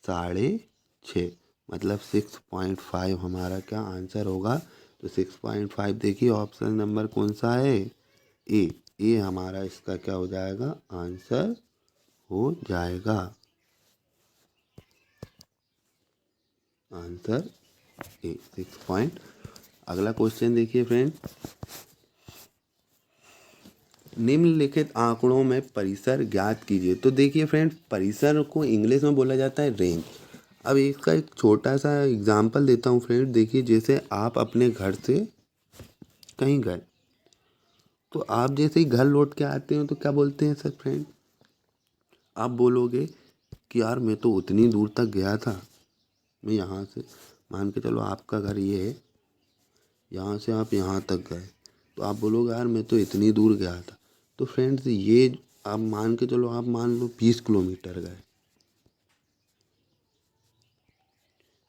Speaker 1: 6.5। मतलब 6.5 हमारा क्या आंसर होगा। तो 6.5 देखिए ऑप्शन नंबर कौन सा है, ए हमारा इसका क्या हो जाएगा, आंसर हो जाएगा, आंसर ए 6 अगला क्वेश्चन देखिए फ्रेंड, निम्नलिखित आंकड़ों में परिसर ज्ञात कीजिए। तो देखिए फ्रेंड परिसर को इंग्लिश में बोला जाता है रेंज। अब इसका एक छोटा सा एग्जाम्पल देता हूँ फ्रेंड। देखिए, जैसे आप अपने घर से कहीं गए, तो आप जैसे ही घर लौट के आते हो तो क्या बोलते हैं सर फ्रेंड? आप बोलोगे कि यार मैं तो उतनी दूर तक गया था, मैं यहाँ से, मान के चलो आपका घर ये है, यहाँ से आप यहाँ तक गए, तो आप बोलोगे यार मैं तो इतनी दूर गया था। तो फ्रेंड्स, ये आप मान के चलो, आप मान लो 20 किलोमीटर गए,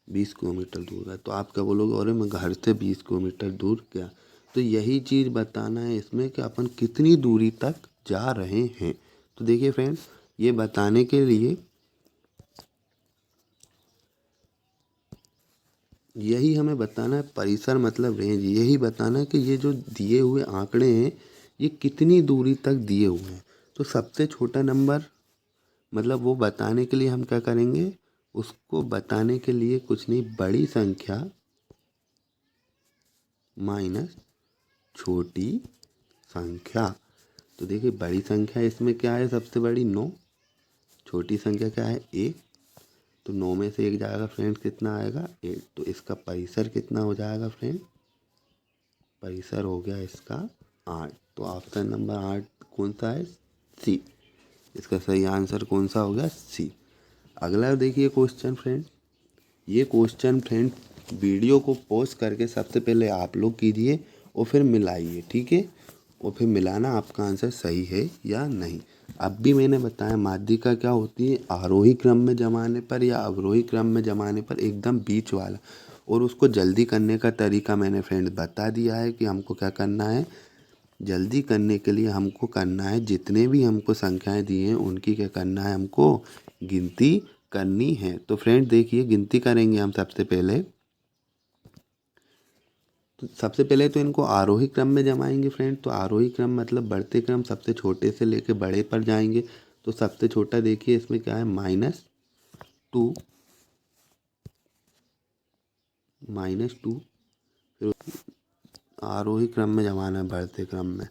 Speaker 1: 20 किलोमीटर दूर गए, तो आप क्या बोलोगे? अरे मैं घर से 20 किलोमीटर दूर गया। तो यही चीज़ बताना है इसमें कि अपन कितनी दूरी तक जा रहे हैं। तो देखिए फ्रेंड्स, ये बताने के लिए यही हमें बताना है, परिसर मतलब रेंज, यही बताना है कि ये जो दिए हुए आंकड़े हैं ये कितनी दूरी तक दिए हुए हैं। तो सबसे छोटा नंबर, मतलब वो बताने के लिए हम क्या करेंगे, उसको बताने के लिए कुछ नहीं, बड़ी संख्या माइनस छोटी संख्या। तो देखिए, बड़ी संख्या इसमें क्या है? सबसे बड़ी 9। छोटी संख्या क्या है? 1। तो 9 में से 1 जाएगा फ्रेंड, कितना आएगा? 8। तो इसका परिसर कितना हो जाएगा फ्रेंड? परिसर हो गया इसका 8। तो ऑप्शन नंबर 8 कौन सा है? सी। इसका सही आंसर कौन सा हो गया? सी। अगला देखिए क्वेश्चन फ्रेंड। ये क्वेश्चन फ्रेंड वीडियो को पॉज करके सबसे पहले आप लोग कीजिए और फिर मिलाइए, ठीक है? और फिर मिलाना आपका आंसर सही है या नहीं। अब भी मैंने बताया माध्यिका क्या होती है, आरोही क्रम में जमाने पर या अवरोही क्रम में जमाने पर एकदम बीच वाला। और उसको जल्दी करने का तरीका मैंने फ्रेंड बता दिया है कि हमको क्या करना है। जल्दी करने के लिए हमको करना है, जितने भी हमको संख्याएं दी हैं उनकी क्या करना है, हमको गिनती करनी है। तो फ्रेंड देखिए, गिनती करेंगे हम सबसे पहले। तो सबसे पहले तो इनको आरोही क्रम में जमाएंगे फ्रेंड। तो आरोही क्रम मतलब बढ़ते क्रम, सबसे छोटे से लेके बड़े पर जाएंगे। तो सबसे छोटा देखिए इसमें क्या है, -2, -2। फिर आरोही क्रम में जमाना है, बढ़ते क्रम में।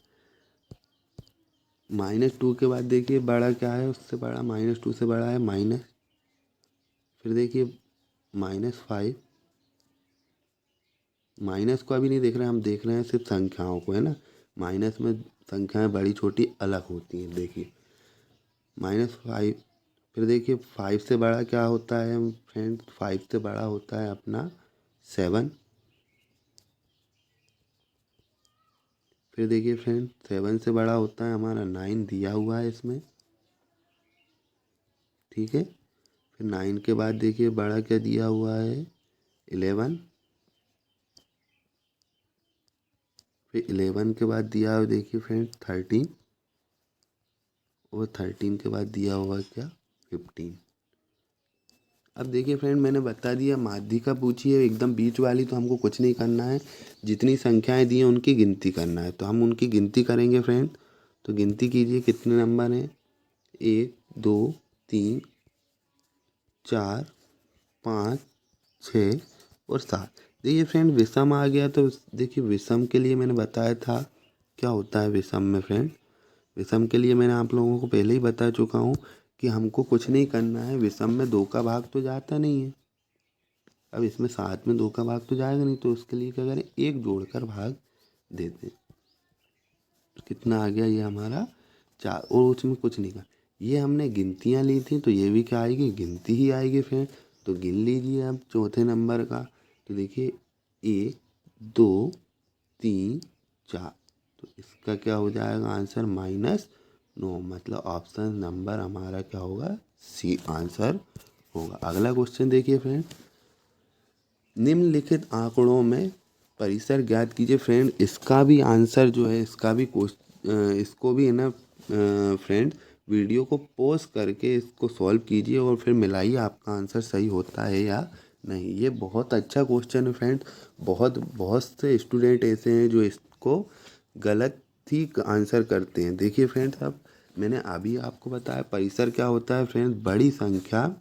Speaker 1: -2 के बाद देखिए बड़ा क्या है, उससे बड़ा, -2 से बड़ा है माइनस। फिर देखिए -5। माइनस को अभी नहीं देख रहे हैं, हम देख रहे हैं सिर्फ संख्याओं को, है ना। माइनस में संख्याएं बड़ी छोटी अलग होती हैं। देखिए -5। फिर देखिए 5 से बड़ा क्या होता है फ्रेंड? 5 से बड़ा होता है अपना 7। फिर देखिए फ्रेंड 7 से बड़ा होता है हमारा 9, दिया हुआ है इसमें, ठीक है। फिर 9 के बाद देखिए बड़ा क्या दिया हुआ है, 11। फिर 11 के बाद दिया हुआ देखिए फ्रेंड 13। और 13 के बाद दिया हुआ क्या, 15। अब देखिए फ्रेंड, मैंने बता दिया माध्यिका पूछी है एकदम बीच वाली, तो हमको कुछ नहीं करना है, जितनी संख्याएं दी हैं उनकी गिनती करना है। तो हम उनकी गिनती करेंगे फ्रेंड। तो गिनती कीजिए कितने नंबर हैं, 1 2 3 4 5 6 और 7। देखिए फ्रेंड विषम आ गया, तो देखिए विषम के लिए मैंने बताया था क्या होता है विषम में फ्रेंड। विषम के लिए मैंने आप लोगों को पहले ही बता चुका हूँ कि हमको कुछ नहीं करना है। विषम में 2 का भाग तो जाता नहीं है। अब इसमें 7 में 2 का भाग तो जाएगा नहीं, तो उसके लिए क्या करें, 1 जोड़कर भाग दे दें। कितना आ गया ये हमारा 4। और उसमें कुछ नहीं कर, ये हमने गिनतियाँ ली थी, तो ये भी क्या आएगी, गिनती ही आएगी फ्रेंड। तो गिन लीजिए अब चौथे नंबर का। तो देखिए 1 2 3 4। तो इसका क्या हो जाएगा आंसर, -9। मतलब ऑप्शन नंबर हमारा क्या होगा, सी आंसर होगा। अगला क्वेश्चन देखिए फ्रेंड। निम्नलिखित आंकड़ों में परिसर ज्ञात कीजिए। फ्रेंड इसका भी आंसर जो है, इसका भी इसको भी है ना फ्रेंड, वीडियो को पॉज करके इसको सॉल्व कीजिए और फिर मिलाइए आपका आंसर सही होता है या नहीं। ये बहुत अच्छा क्वेश्चन है फ्रेंड। बहुत बहुत से स्टूडेंट ऐसे हैं जो इसको गलत ही आंसर करते हैं। देखिए फ्रेंड्स, अब मैंने अभी आपको बताया परिसर क्या होता है फ्रेंड, बड़ी संख्या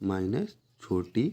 Speaker 1: माइनस छोटी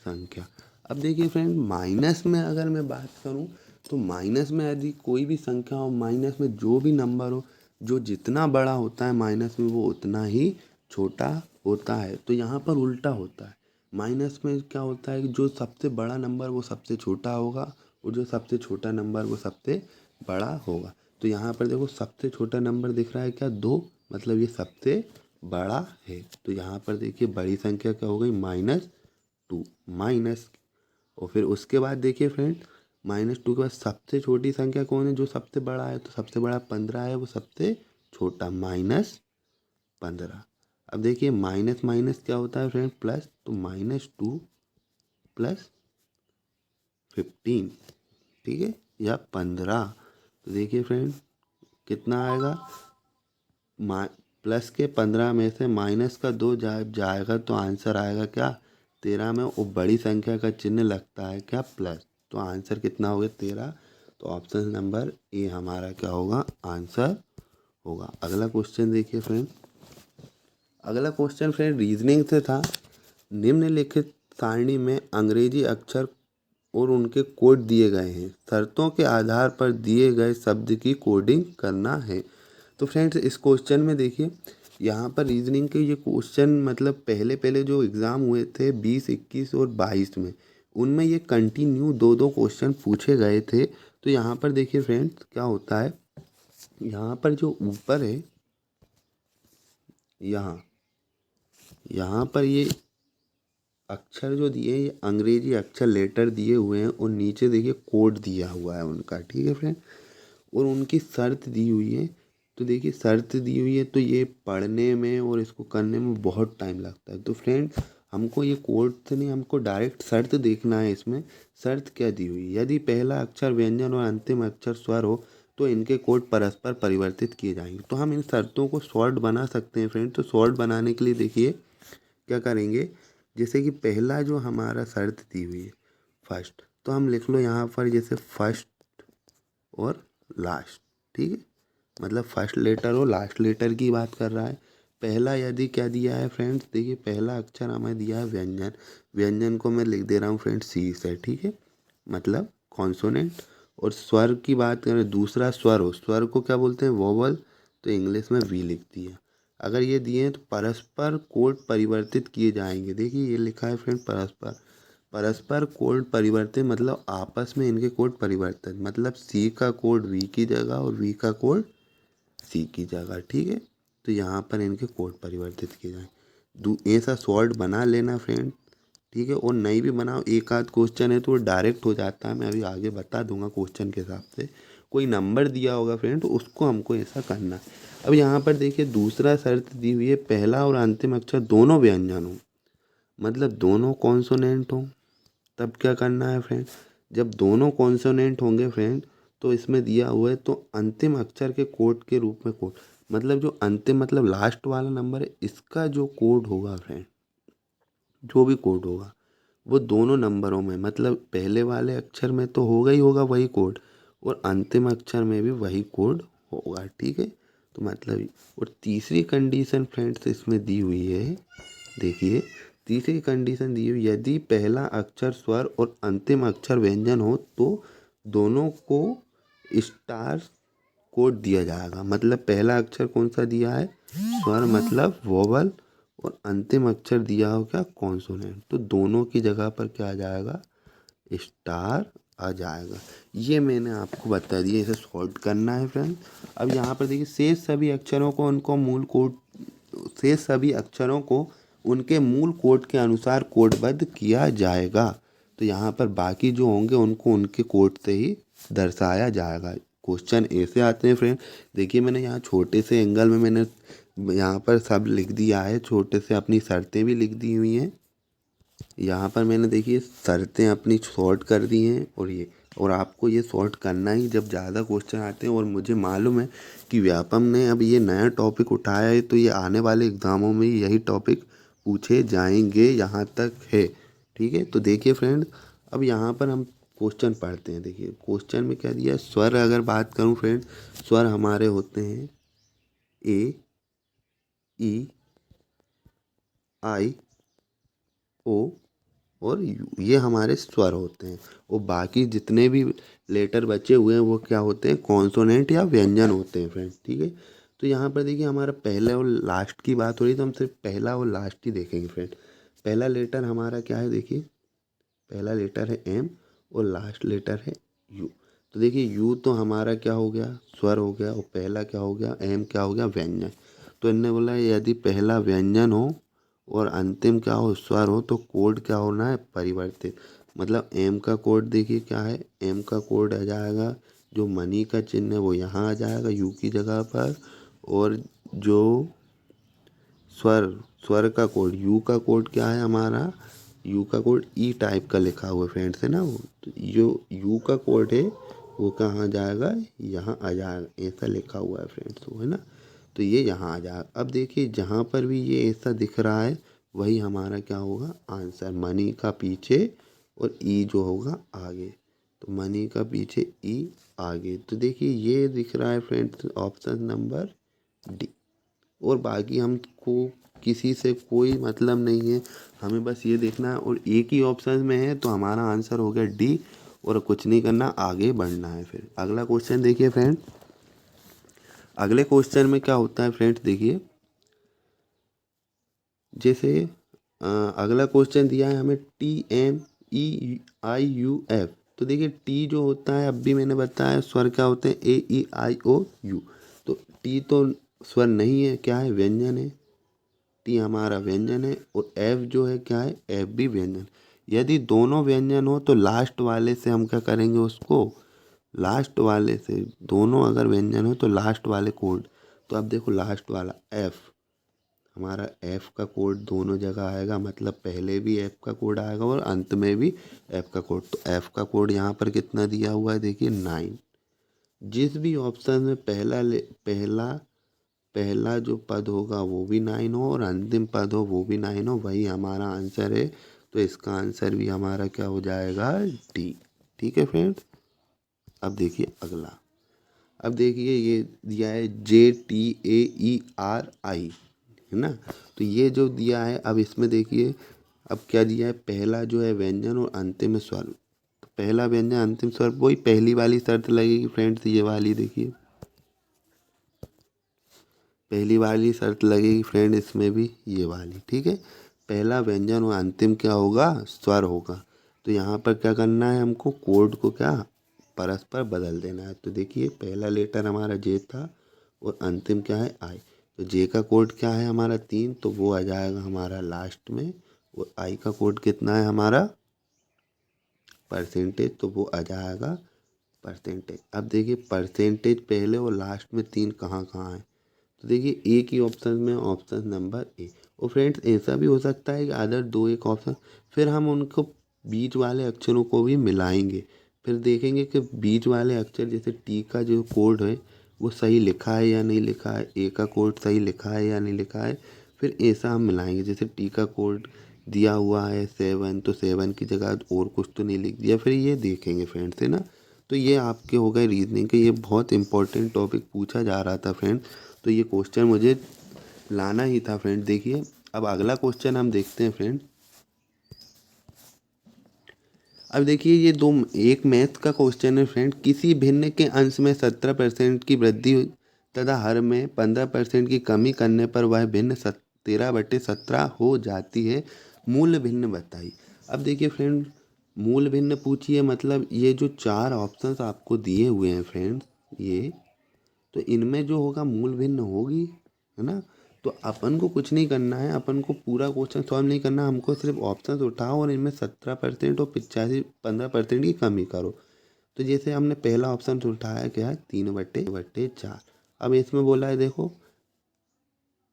Speaker 1: संख्या। अब देखिए फ्रेंड, माइनस में अगर मैं बात करूं तो माइनस में यदि कोई भी संख्या हो, माइनस में जो भी नंबर हो, जो जितना बड़ा होता है माइनस में वो उतना ही छोटा होता है। तो यहाँ पर उल्टा होता है, माइनस में क्या होता है कि जो सबसे बड़ा नंबर वो सबसे छोटा होगा और जो सबसे छोटा नंबर वो सबसे बड़ा होगा। तो यहाँ पर देखो सबसे छोटा नंबर दिख रहा है क्या, 2, मतलब ये सबसे बड़ा है। तो यहाँ पर देखिए बड़ी संख्या क्या हो गई, -2 माइनस। और फिर उसके बाद देखिए फ्रेंड, -2 के बाद सबसे छोटी संख्या कौन है, जो सबसे बड़ा है, तो सबसे बड़ा 15 है, वो सबसे छोटा -15। अब देखिए माइनस माइनस क्या होता है फ्रेंड, प्लस, तो -2 + 15, ठीक है, या 15। तो देखिए फ्रेंड कितना आएगा, प्लस के 15 में से माइनस का 2 जाएगा तो आंसर आएगा क्या, 13 में। वो बड़ी संख्या का चिन्ह लगता है क्या, प्लस। तो आंसर कितना हो गया, 13। तो ऑप्शन नंबर ए हमारा क्या होगा, आंसर होगा। अगला क्वेश्चन देखिए फ्रेंड, अगला क्वेश्चन फ्रेंड रीजनिंग से था। निम्नलिखित सारणी में अंग्रेजी अक्षर और उनके कोड दिए गए हैं, शर्तों के आधार पर दिए गए शब्द की कोडिंग करना है। तो फ्रेंड्स इस क्वेश्चन में देखिए, यहाँ पर रीजनिंग के ये क्वेश्चन मतलब पहले पहले जो एग्ज़ाम हुए थे 20, 21 और 22 में, उनमें ये कंटिन्यू दो दो क्वेश्चन पूछे गए थे। तो यहाँ पर देखिए फ्रेंड्स क्या होता है, यहाँ पर जो ऊपर है, यहाँ पर ये अक्षर जो दिए हैं, ये अंग्रेजी अक्षर लेटर दिए हुए हैं और नीचे देखिए कोड दिया हुआ है उनका, ठीक है फ्रेंड। और उनकी शर्त दी हुई है। तो देखिए शर्त दी हुई है तो ये पढ़ने में और इसको करने में बहुत टाइम लगता है। तो फ्रेंड हमको ये कोड से नहीं, हमको डायरेक्ट शर्त देखना है। इसमें शर्त क्या दी हुई है, यदि पहला अक्षर व्यंजन और अंतिम अक्षर स्वर हो तो इनके कोड परस्पर परिवर्तित किए जाएंगे। तो हम इन शर्तों को शॉर्ट बना सकते हैं फ्रेंड। तो शॉर्ट बनाने के लिए देखिए क्या करेंगे, जैसे कि पहला जो हमारा शर्त दी हुई है फर्स्ट, तो हम लिख लो यहाँ पर जैसे फर्स्ट और लास्ट, ठीक है, मतलब फर्स्ट लेटर और लास्ट लेटर की बात कर रहा है। पहला यदि क्या दिया है फ्रेंड्स, देखिए पहला अक्षर हमें दिया है व्यंजन, व्यंजन को मैं लिख दे रहा हूँ फ्रेंड्स सी से, ठीक है, मतलब कॉन्सोनेंट। और स्वर की बात करें, दूसरा स्वर हो, स्वर को क्या बोलते हैं, वोवल, तो इंग्लिश में वी लिख दिया। अगर ये दिए हैं तो परस्पर कोड परिवर्तित किए जाएंगे। देखिए ये लिखा है फ्रेंड परस्पर, परस्पर कोड परिवर्तित मतलब आपस में इनके कोड परिवर्तित, मतलब सी का कोड वी की जगह और वी का कोड सी की जगह, ठीक है। तो यहाँ पर इनके कोड परिवर्तित किए जाए। ऐसा सॉल्व बना लेना फ्रेंड, ठीक है। और नहीं भी बनाओ, एक आध क्वेश्चन है तो वो डायरेक्ट हो जाता है, मैं अभी आगे बता दूंगा क्वेश्चन के हिसाब से। कोई नंबर दिया होगा फ्रेंड तो उसको हमको ऐसा करना है। अब यहाँ पर देखिए दूसरा शर्त दी हुई है, पहला और अंतिम अक्षर दोनों व्यंजन हो, मतलब दोनों कॉन्सोनेंट हो। तब क्या करना है फ्रेंड, जब दोनों कॉन्सोनेंट होंगे फ्रेंड, तो इसमें दिया हुआ है तो अंतिम अक्षर के कोड के रूप में कोड, मतलब जो अंतिम मतलब लास्ट वाला नंबर है इसका जो कोड होगा फ्रेंड, जो भी कोड होगा वो दोनों नंबरों में, मतलब पहले वाले अक्षर में तो होगा ही होगा वही कोड और अंतिम अक्षर में भी वही कोड होगा, ठीक है। तो मतलब, और तीसरी कंडीशन फ्रेंड्स इसमें दी हुई है, देखिए तीसरी कंडीशन दी हुई, यदि पहला अक्षर स्वर और अंतिम अक्षर व्यंजन हो तो दोनों को स्टार कोड दिया जाएगा। मतलब पहला अक्षर कौन सा दिया है, स्वर मतलब वोवल, और अंतिम अक्षर दिया हो क्या, कॉन्सोनेंट, तो दोनों की जगह पर क्या आ जाएगा, स्टार आ जाएगा। ये मैंने आपको बता दिया, इसे सॉल्व करना है फ्रेंड। अब यहाँ पर देखिए शेष सभी अक्षरों को उनको मूल कोड, शेष सभी अक्षरों को उनके मूल कोड के अनुसार कोडबद्ध किया जाएगा। तो यहाँ पर बाकी जो होंगे उनको उनके कोड से ही दर्शाया जाएगा। क्वेश्चन ऐसे आते हैं फ्रेंड, देखिए मैंने यहाँ छोटे से एंगल में मैंने यहाँ पर सब लिख दिया है, छोटे से अपनी शर्तें भी लिख दी हुई हैं। यहाँ पर मैंने देखिए शर्तें अपनी शॉर्ट कर दी हैं, और आपको ये शॉर्ट करना ही जब ज़्यादा क्वेश्चन आते हैं। और मुझे मालूम है कि व्यापम ने अब ये नया टॉपिक उठाया है तो ये आने वाले एग्ज़ामों में यही टॉपिक पूछे जाएंगे, यहाँ तक है, ठीक है। तो देखिए फ्रेंड अब यहाँ पर हम क्वेश्चन पढ़ते हैं। देखिए क्वेश्चन में क्या दिया है, स्वर अगर बात करूँ फ्रेंड, स्वर हमारे होते हैं ए, ई, आई, ओ, और यू, ये हमारे स्वर होते हैं। और बाकी जितने भी लेटर बचे हुए हैं वो क्या होते हैं, कॉन्सोनेंट या व्यंजन होते हैं फ्रेंड्स। ठीक है, तो यहाँ पर देखिए हमारा पहले और लास्ट की बात हो रही है, तो हम सिर्फ पहला और लास्ट ही देखेंगे फ्रेंड। पहला लेटर हमारा क्या है, देखिए पहला लेटर है एम और लास्ट लेटर है यू। तो देखिए यू तो हमारा क्या हो गया, स्वर हो गया, और पहला क्या हो गया, एम क्या हो गया, व्यंजन। तो इनने बोला यदि पहला व्यंजन हो और अंतिम क्या हो, स्वर हो, तो कोड क्या होना है, परिवर्तित। मतलब एम का कोड देखिए क्या है, एम का कोड आ जाएगा, जो मनी का चिन्ह है वो यहाँ आ जाएगा यू की जगह पर। और जो स्वर स्वर का कोड, यू का कोड क्या है हमारा, यू का कोड ई टाइप का लिखा हुआ है फ्रेंड्स, है ना वो। तो जो यू का कोड है वो कहाँ जाएगा, यहाँ आ जाएगा, ऐसा लिखा हुआ है फ्रेंड्स वो, है ना। तो ये यहाँ आ जाएगा। अब देखिए जहाँ पर भी ये ऐसा दिख रहा है वही हमारा क्या होगा, आंसर। मनी का पीछे और ई जो होगा आगे, तो मनी का पीछे ई आगे। तो देखिए ये दिख रहा है फ्रेंड्स ऑप्शन नंबर डी। और बाकी हमको किसी से कोई मतलब नहीं है, हमें बस ये देखना है और एक ही ऑप्शन में है, तो हमारा आंसर हो गया डी। और कुछ नहीं करना, आगे बढ़ना है। फिर अगला क्वेश्चन देखिए फ्रेंड। अगले क्वेश्चन में क्या होता है फ्रेंड्स, देखिए जैसे अगला क्वेश्चन दिया है हमें TMEIUF। तो देखिए टी जो होता है, अब भी मैंने बताया स्वर क्या होते हैं, AEIOU। तो टी तो स्वर नहीं है, क्या है, व्यंजन है। टी हमारा व्यंजन है। और एफ जो है क्या है, एफ भी व्यंजन। यदि दोनों व्यंजन हो तो लास्ट वाले से हम क्या करेंगे उसको, लास्ट वाले से, दोनों अगर व्यंजन हो तो लास्ट वाले कोड। तो अब देखो लास्ट वाला एफ, हमारा एफ का कोड दोनों जगह आएगा, मतलब पहले भी एफ का कोड आएगा और अंत में भी एफ का कोड। तो एफ का कोड यहाँ पर कितना दिया हुआ है, देखिए 9। जिस भी ऑप्शन में पहला पहला जो पद होगा वो भी 9 हो और अंतिम पद हो वो भी 9 हो, वही हमारा आंसर है। तो इसका आंसर भी हमारा क्या हो जाएगा, डी। ठीक है फ्रेंड्स। अब देखिए अगला। अब देखिए ये दिया है JTAERI, है ना। तो ये जो दिया है, अब इसमें देखिए अब क्या दिया है, पहला जो है व्यंजन और अंतिम है स्वर। तो पहला व्यंजन अंतिम स्वर, वही पहली वाली शर्त लगेगी फ्रेंड्स, ये वाली देखिए पहली वाली शर्त लगेगी फ्रेंड, इसमें भी ये वाली। ठीक है, पहला व्यंजन और अंतिम क्या होगा, स्वर होगा। तो यहाँ पर क्या करना है, हमको कोड को क्या परस्पर बदल देना है। तो देखिए पहला लेटर हमारा जे था और अंतिम क्या है, आई। तो जे का कोड क्या है हमारा 3, तो वो आ जाएगा हमारा लास्ट में। और आई का कोड कितना है हमारा, परसेंटेज, तो वो आ जाएगा परसेंटेज। अब देखिए परसेंटेज पहले और लास्ट में 3 कहाँ कहाँ है। तो देखिए एक ही ऑप्शन में, ऑप्शन नंबर ए। और फ्रेंड्स ऐसा भी हो सकता है कि अदर दो एक ऑप्शन, फिर हम उनको बीच वाले अक्षरों को भी मिलाएंगे। फिर देखेंगे कि बीच वाले अक्षर जैसे टी का जो कोड है वो सही लिखा है या नहीं लिखा है, ए का कोड सही लिखा है या नहीं लिखा है। फिर ऐसा हम मिलाएंगे, जैसे टी का कोड दिया हुआ है 7, तो 7 की जगह और कुछ तो नहीं लिख दिया, फिर ये देखेंगे फ्रेंड्स, है ना। तो ये आपके हो गए रीजनिंग के, ये बहुत इंपॉर्टेंट टॉपिक पूछा जा रहा था फ्रेंड, तो ये क्वेश्चन मुझे लाना ही था फ्रेंड। देखिए अब अगला क्वेश्चन हम देखते हैं फ्रेंड। अब देखिए ये दो, एक मैथ का क्वेश्चन है फ्रेंड। किसी भिन्न के अंश में 17% की वृद्धि तथा हर में 15% की कमी करने पर वह भिन्न 13/17 हो जाती है। मूल भिन्न बताइए। अब देखिए फ्रेंड, मूल भिन्न पूछिए, मतलब ये जो 4 ऑप्शंस आपको दिए हुए हैं फ्रेंड्स, ये तो इनमें जो होगा मूल भिन्न होगी, है ना। तो अपन को कुछ नहीं करना है, अपन को पूरा क्वेश्चन सॉल्व नहीं करना, हमको सिर्फ ऑप्शंस उठाओ और इनमें 17% और 15% की कमी करो। तो जैसे हमने पहला ऑप्शन उठाया क्या है, 3/4। अब इसमें बोला है देखो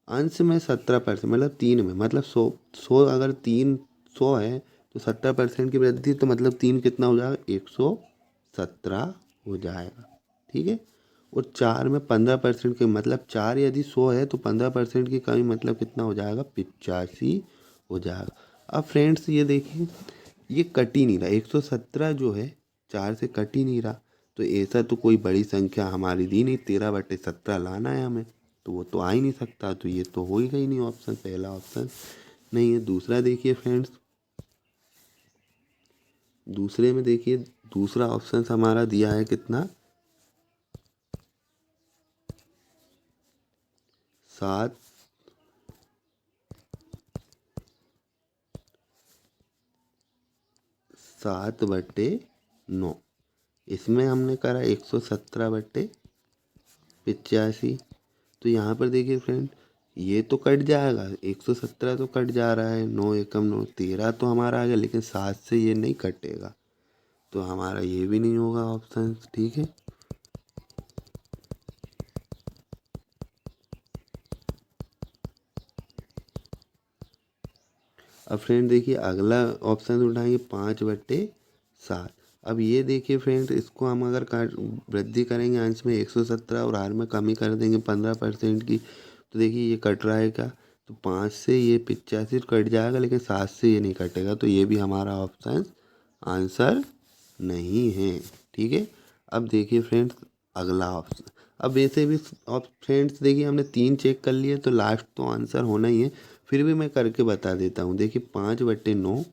Speaker 1: अंश में 17%, मतलब 3 में, मतलब 100 अगर 300 है तो 17% की वृद्धि, तो मतलब 3 कितना हो जाएगा, 117 हो जाएगा। ठीक है। और 4 में 15% के, मतलब 4 यदि 100 है तो 15% की कमी मतलब कितना हो जाएगा, 85 हो जाएगा। अब फ्रेंड्स ये देखिए ये कट ही नहीं रहा, 117 जो है 4 से कट ही नहीं रहा। तो ऐसा तो कोई बड़ी संख्या हमारी दी नहीं, 13/17 लाना है हमें, तो वो तो आ ही नहीं सकता। तो ये तो हो ही गई नहीं ऑप्शन, पहला ऑप्शन नहीं है। दूसरा देखिए फ्रेंड्स, दूसरे में देखिए दूसरा ऑप्शन हमारा दिया है कितना, 7 7/9। इसमें हमने करा 117/85। तो यहाँ पर देखिए फ्रेंड, ये तो कट जाएगा, 117 तो कट जा रहा है, 9 एकम 9, 13 तो हमारा आ गया, लेकिन 7 से ये नहीं कटेगा, तो हमारा ये भी नहीं होगा ऑप्शन। ठीक है, अब फ्रेंड देखिए अगला ऑप्शन उठाएंगे 5/7। अब ये देखिए फ्रेंड, इसको हम अगर काट वृद्धि करेंगे अंश में 117 और हार में कमी कर देंगे 15% की, तो देखिए ये कट रहा है क्या, तो 5 से ये 85 कट जाएगा, लेकिन 7 से ये नहीं कटेगा, तो ये भी हमारा ऑप्शन आंसर नहीं है। ठीक है, अब देखिए फ्रेंड्स अगला ऑप्शन। अब वैसे भी फ्रेंड्स देखिए हमने 3 चेक कर लिए, तो लास्ट तो आंसर होना ही है, फिर भी मैं करके बता देता हूँ। देखिए 5/9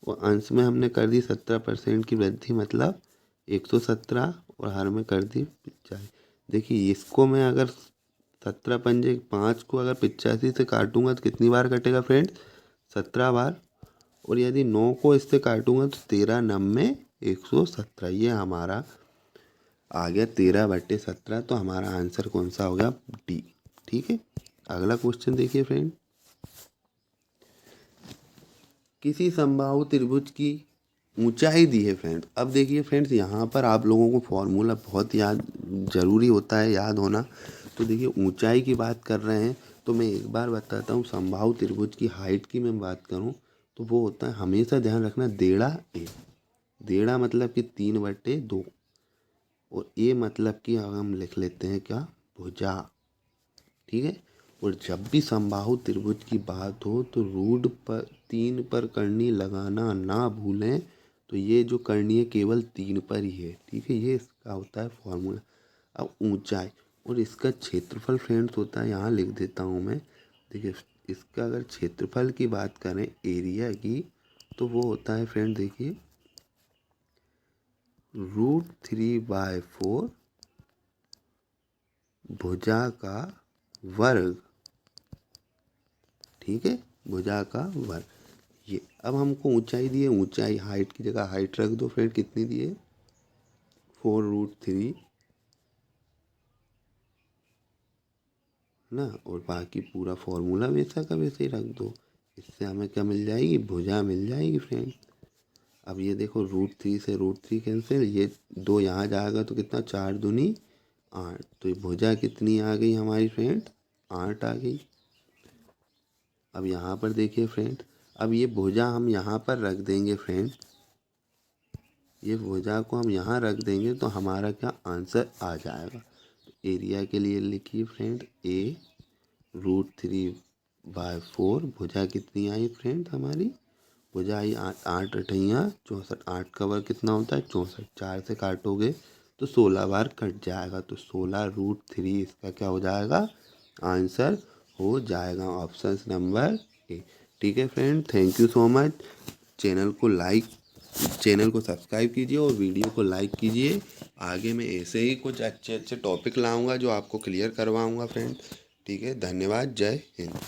Speaker 1: और अंश में हमने कर दी 17% की वृद्धि, मतलब 117, और हर में कर दी 85। देखिए इसको मैं अगर 17×5 5 को अगर 85 से काटूंगा तो कितनी बार कटेगा फ्रेंड, 17 बार। और यदि 9 को इससे काटूंगा तो 13×9=117। ये हमारा आ गया 13/17। तो हमारा आंसर कौन सा हो गया, डी। ठीक है, अगला क्वेश्चन देखिए फ्रेंड, किसी समबाहु त्रिभुज की ऊंचाई दी है फ्रेंड। अब देखिए फ्रेंड्स, यहाँ पर आप लोगों को फॉर्मूला बहुत याद ज़रूरी होता है, याद होना। तो देखिए ऊंचाई की बात कर रहे हैं, तो मैं एक बार बताता हूँ। समबाहु त्रिभुज की हाइट की मैं बात करूँ तो वो होता है, हमेशा ध्यान रखना, डेढ़ा ए। डेढ़ा मतलब कि 3/2, और ए मतलब कि हम लिख लेते हैं क्या, भुजा। ठीक है, और जब भी समबाहु त्रिभुज की बात हो तो रूट पर 3 पर करनी लगाना ना भूलें। तो ये जो करनी है केवल 3 पर ही है। ठीक है, ये इसका होता है फॉर्मूला। अब ऊंचाई और इसका क्षेत्रफल फ्रेंड्स होता है, यहाँ लिख देता हूँ मैं। देखिए इसका अगर क्षेत्रफल की बात करें एरिया की, तो वो होता है फ्रेंड देखिए √3/4 भुजा का वर्ग। ठीक है, भुजा का वर्ग। ये अब हमको ऊंचाई दी है, ऊंचाई हाइट की जगह हाइट रख दो फ्रेंड, कितनी दी है, 4√3 ना, और बाकी पूरा फॉर्मूला वैसा का वैसे ही रख दो। इससे हमें क्या मिल जाएगी, भुजा मिल जाएगी फ्रेंड। अब ये देखो √3 से √3 कैंसिल, ये 2 यहाँ जाएगा तो कितना, 4 दूनी 8। तो ये भुजा कितनी आ गई हमारी फ्रेंड, 8 आ गई। अब यहाँ पर देखिए फ्रेंड, अब ये भुजा हम यहाँ पर रख देंगे फ्रेंड, ये भुजा को हम यहाँ रख देंगे तो हमारा क्या आंसर आ जाएगा। एरिया के लिए लिखिए फ्रेंड, ए √3/4। भुजा कितनी आई फ्रेंड हमारी, भुजा आई 8, 8 8 64। 8 का वर्ग कितना होता है, 64। 4 से काटोगे तो 16 बार कट जाएगा, तो 16√3 इसका क्या हो जाएगा, आंसर हो जाएगा, ऑप्शन नंबर ए। ठीक है friend, thank you so much. Channel को सब्सक्राइब कीजिए और वीडियो को लाइक कीजिए। आगे मैं ऐसे ही कुछ अच्छे अच्छे टॉपिक लाऊंगा जो आपको क्लियर करवाऊंगा फ्रेंड। ठीक है, धन्यवाद, जय हिंद।